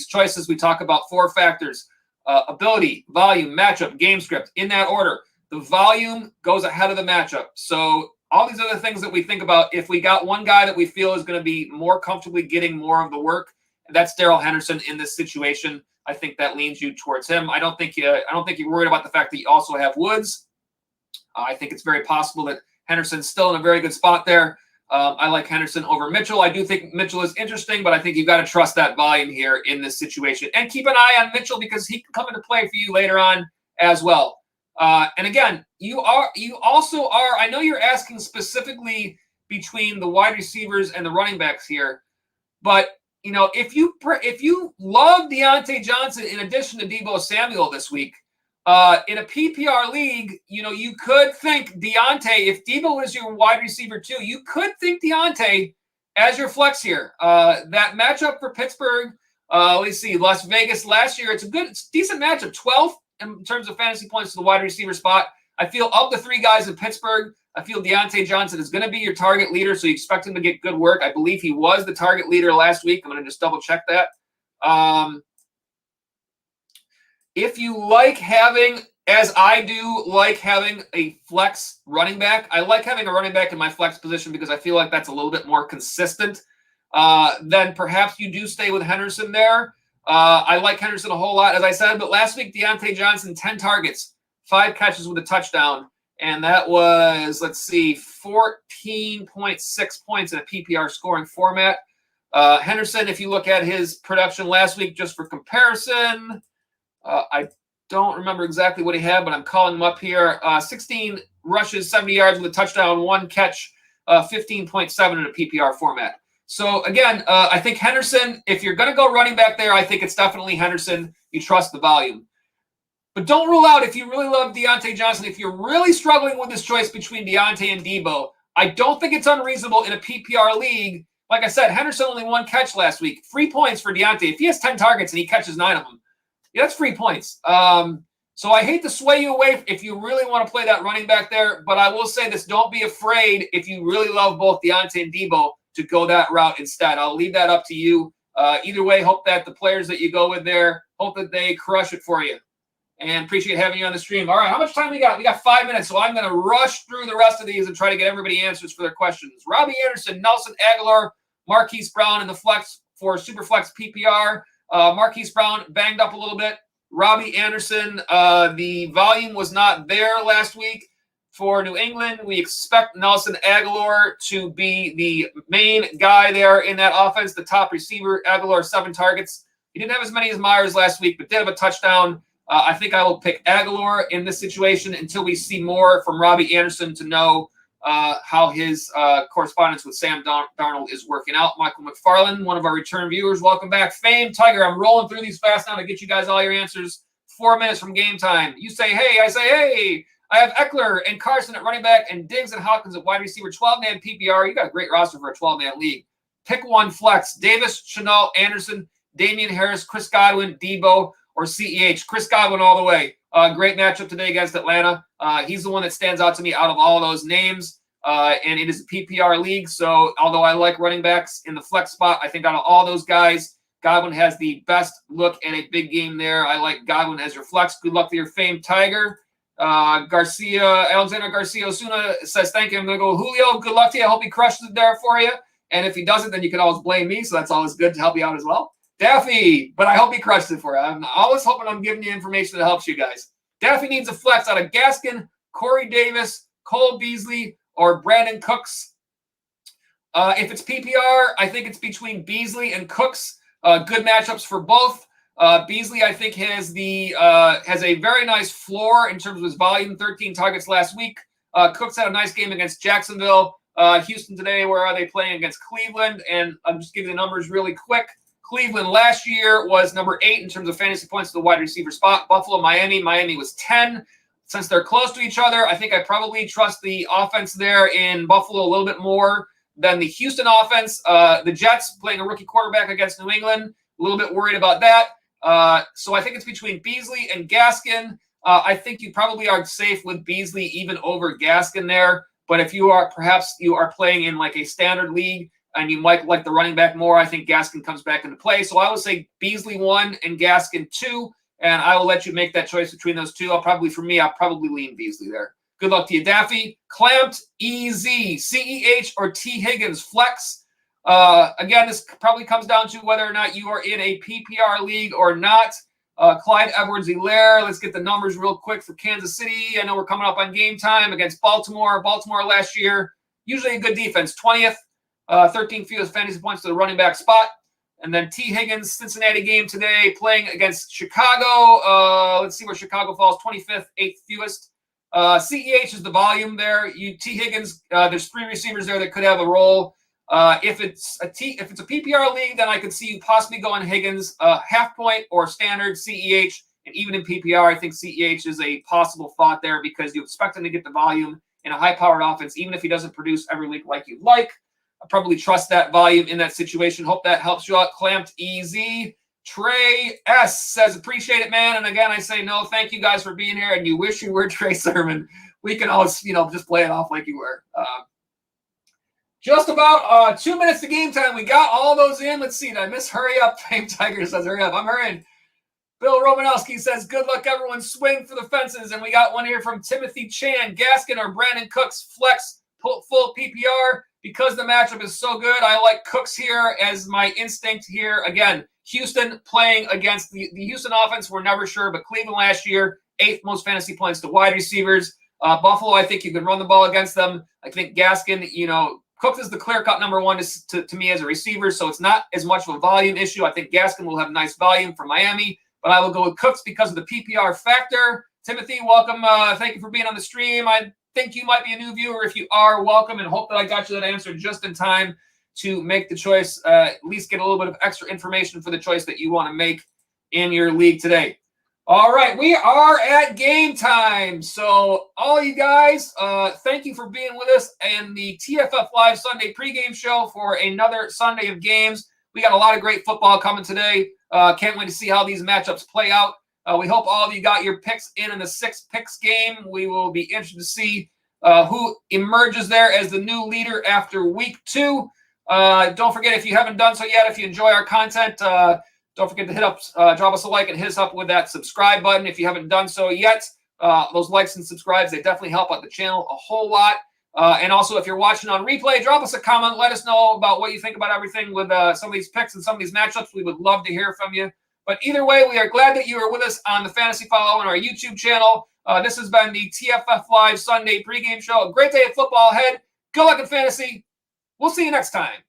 choices. We talk about 4 factors: ability, volume, matchup, game script, in that order. The volume goes ahead of the matchup. So all these other things that we think about, if we got one guy that we feel is going to be more comfortably getting more of the work, that's Daryl Henderson in this situation. I think that leans you towards him. I don't think you're worried about the fact that you also have Woods. I think it's very possible that Henderson's still in a very good spot there. I like Henderson over Mitchell. I do think Mitchell is interesting, but I think you've got to trust that volume here in this situation. And keep an eye on Mitchell because he can come into play for you later on as well. And again, you also are, I know you're asking specifically between the wide receivers and the running backs here, but if you love Deontay Johnson in addition to Deebo Samuel this week, in a PPR league, you could think Deontay, if Deebo is your wide receiver too, you could think Deontay as your flex here. That matchup for Pittsburgh, let's see, Las Vegas last year, it's a decent matchup, 12th in terms of fantasy points to the wide receiver spot. I feel of the 3 guys in Pittsburgh, I feel Deontay Johnson is going to be your target leader, so you expect him to get good work. I believe he was the target leader last week. I'm going to just double check that. If you like having, as I do, like having a flex running back, I like having a running back in my flex position because I feel like that's a little bit more consistent. Then perhaps you do stay with Henderson there. I like Henderson a whole lot, as I said, but last week, Deontay Johnson, 10 targets, 5 catches with a touchdown. And that was, 14.6 points in a PPR scoring format. Henderson, if you look at his production last week, just for comparison, I don't remember exactly what he had, but I'm calling him up here. 16 rushes, 70 yards with a touchdown, 1 catch, 15.7 in a PPR format. So, again, I think Henderson, if you're going to go running back there, I think it's definitely Henderson. You trust the volume. But don't rule out, if you really love Deontay Johnson, if you're really struggling with this choice between Deontay and Deebo, I don't think it's unreasonable in a PPR league. Like I said, Henderson only 1 catch last week. Free points for Deontay. If he has 10 targets and he catches 9 of them, yeah, that's free points. So I hate to sway you away if you really want to play that running back there, but I will say this, don't be afraid if you really love both Deontay and Deebo to go that route instead. I'll leave that up to you. Either way, hope that the players that you go with there, hope that they crush it for you. And appreciate having you on the stream. All right, how much time we got? We got 5 minutes, so I'm going to rush through the rest of these and try to get everybody answers for their questions. Robbie Anderson, Nelson Aguilar, Marquise Brown in the flex for Superflex PPR. Marquise Brown banged up a little bit. Robbie Anderson, the volume was not there last week for New England. We expect Nelson Aguilar to be the main guy there in that offense, the top receiver. Aguilar, 7 targets. He didn't have as many as Myers last week, but did have a touchdown. I think I will pick Aguilar in this situation until we see more from Robbie Anderson to know how his correspondence with Sam Darnold is working out. Michael McFarland, one of our return viewers, welcome back. Fame Tiger, I'm rolling through these fast now to get you guys all your answers. 4 minutes from game time. You say, hey, I say, hey. I have Eckler and Carson at running back and Diggs and Hopkins at wide receiver. 12-man PPR. You got a great roster for a 12-man league. Pick one flex. Davis, Chenault, Anderson, Damian Harris, Chris Godwin, Debo, or CEH. Chris Godwin all the way. Great matchup today against Atlanta. He's the one that stands out to me out of all those names. And it is a PPR league. So although I like running backs in the flex spot, I think out of all those guys, Godwin has the best look at a big game there. I like Godwin as your flex. Good luck to your famed Tiger. Alexander Garcia Osuna says, thank you. I'm going to go Julio. Good luck to you. I hope he crushes it there for you. And if he doesn't, then you can always blame me. So that's always good to help you out as well. Daffy, but I hope he crushes it for you. I'm always hoping I'm giving you information that helps you guys. Daffy needs a flex out of Gaskin, Corey Davis, Cole Beasley, or Brandon Cooks. If it's PPR, I think it's between Beasley and Cooks. Good matchups for both. Beasley, I think, has a very nice floor in terms of his volume, 13 targets last week. Cooks had a nice game against Jacksonville. Houston today, where are they playing against Cleveland? And I'm just giving the numbers really quick. Cleveland last year was number 8 in terms of fantasy points to the wide receiver spot. Buffalo, Miami. Miami was 10. Since they're close to each other, I think I probably trust the offense there in Buffalo a little bit more than the Houston offense. The Jets playing a rookie quarterback against New England. A little bit worried about that. So I think it's between Beasley and Gaskin. I think you probably are safe with Beasley even over Gaskin there. But if you are playing in like a standard league and you might like the running back more, I think Gaskin comes back into play. So I would say Beasley 1 and Gaskin 2, and I will let you make that choice between those two. I'll probably lean Beasley there. Good luck to you, Daffy. Clamped, EZ, CEH, or T. Higgins flex. Again, this probably comes down to whether or not you are in a PPR league or not. Clyde Edwards-Helaire. Let's get the numbers real quick for Kansas City. I know we're coming up on game time against Baltimore. Baltimore last year, usually a good defense, 20th, 13 fewest fantasy points to the running back spot. And then T. Higgins, Cincinnati game today, playing against Chicago. Let's see where Chicago falls, 25th, 8th fewest. CEH is the volume there. T. Higgins, there's 3 receivers there that could have a role. If it's a PPR league, then I could see you possibly going Higgins, half point or standard CEH, and even in PPR, I think CEH is a possible thought there because you expect him to get the volume in a high-powered offense, even if he doesn't produce every week like you'd like. I probably trust that volume in that situation. Hope that helps you out. Clamped EZ. Trey S says, appreciate it, man. And again, I say no, thank you guys for being here. And you wish you were Trey Sermon. We can always, just play it off like you were. Just about 2 minutes to game time. We got all those in. Let's see. Did I miss? Hurry up. Fame Tiger says, hurry up. I'm hurrying. Bill Romanowski says, good luck, everyone. Swing for the fences. And we got one here from Timothy Chan. Gaskin or Brandon Cooks flex full PPR. Because the matchup is so good, I like Cooks here as my instinct here. Again, Houston playing against the Houston offense. We're never sure, but Cleveland last year, 8th most fantasy points to wide receivers. Buffalo, I think you can run the ball against them. I think Gaskin, Cooks is the clear-cut number 1 to me as a receiver, so it's not as much of a volume issue. I think Gaskin will have nice volume for Miami, but I will go with Cooks because of the PPR factor. Timothy, welcome. Thank you for being on the stream. I think you might be a new viewer. If you are, welcome, and hope that I got you that answer just in time to make the choice, at least get a little bit of extra information for the choice that you want to make in your league today. All right, we are at game time. So all you guys, thank you for being with us in the TFF Live Sunday pregame show for another Sunday of games. We got a lot of great football coming today. Can't wait to see how these matchups play out. We hope all of you got your picks in the 6 picks game. We will be interested to see who emerges there as the new leader after week 2. Don't forget, if you haven't done so yet, if you enjoy our content, don't forget to drop us a like and hit us up with that subscribe button if you haven't done so yet. Those likes and subscribes, they definitely help out the channel a whole lot. And also, if you're watching on replay, drop us a comment. Let us know about what you think about everything with some of these picks and some of these matchups. We would love to hear from you. But either way, we are glad that you are with us on the Fantasy Follow on our YouTube channel. This has been the TFF Live Sunday pregame show. A great day of football ahead. Good luck in fantasy. We'll see you next time.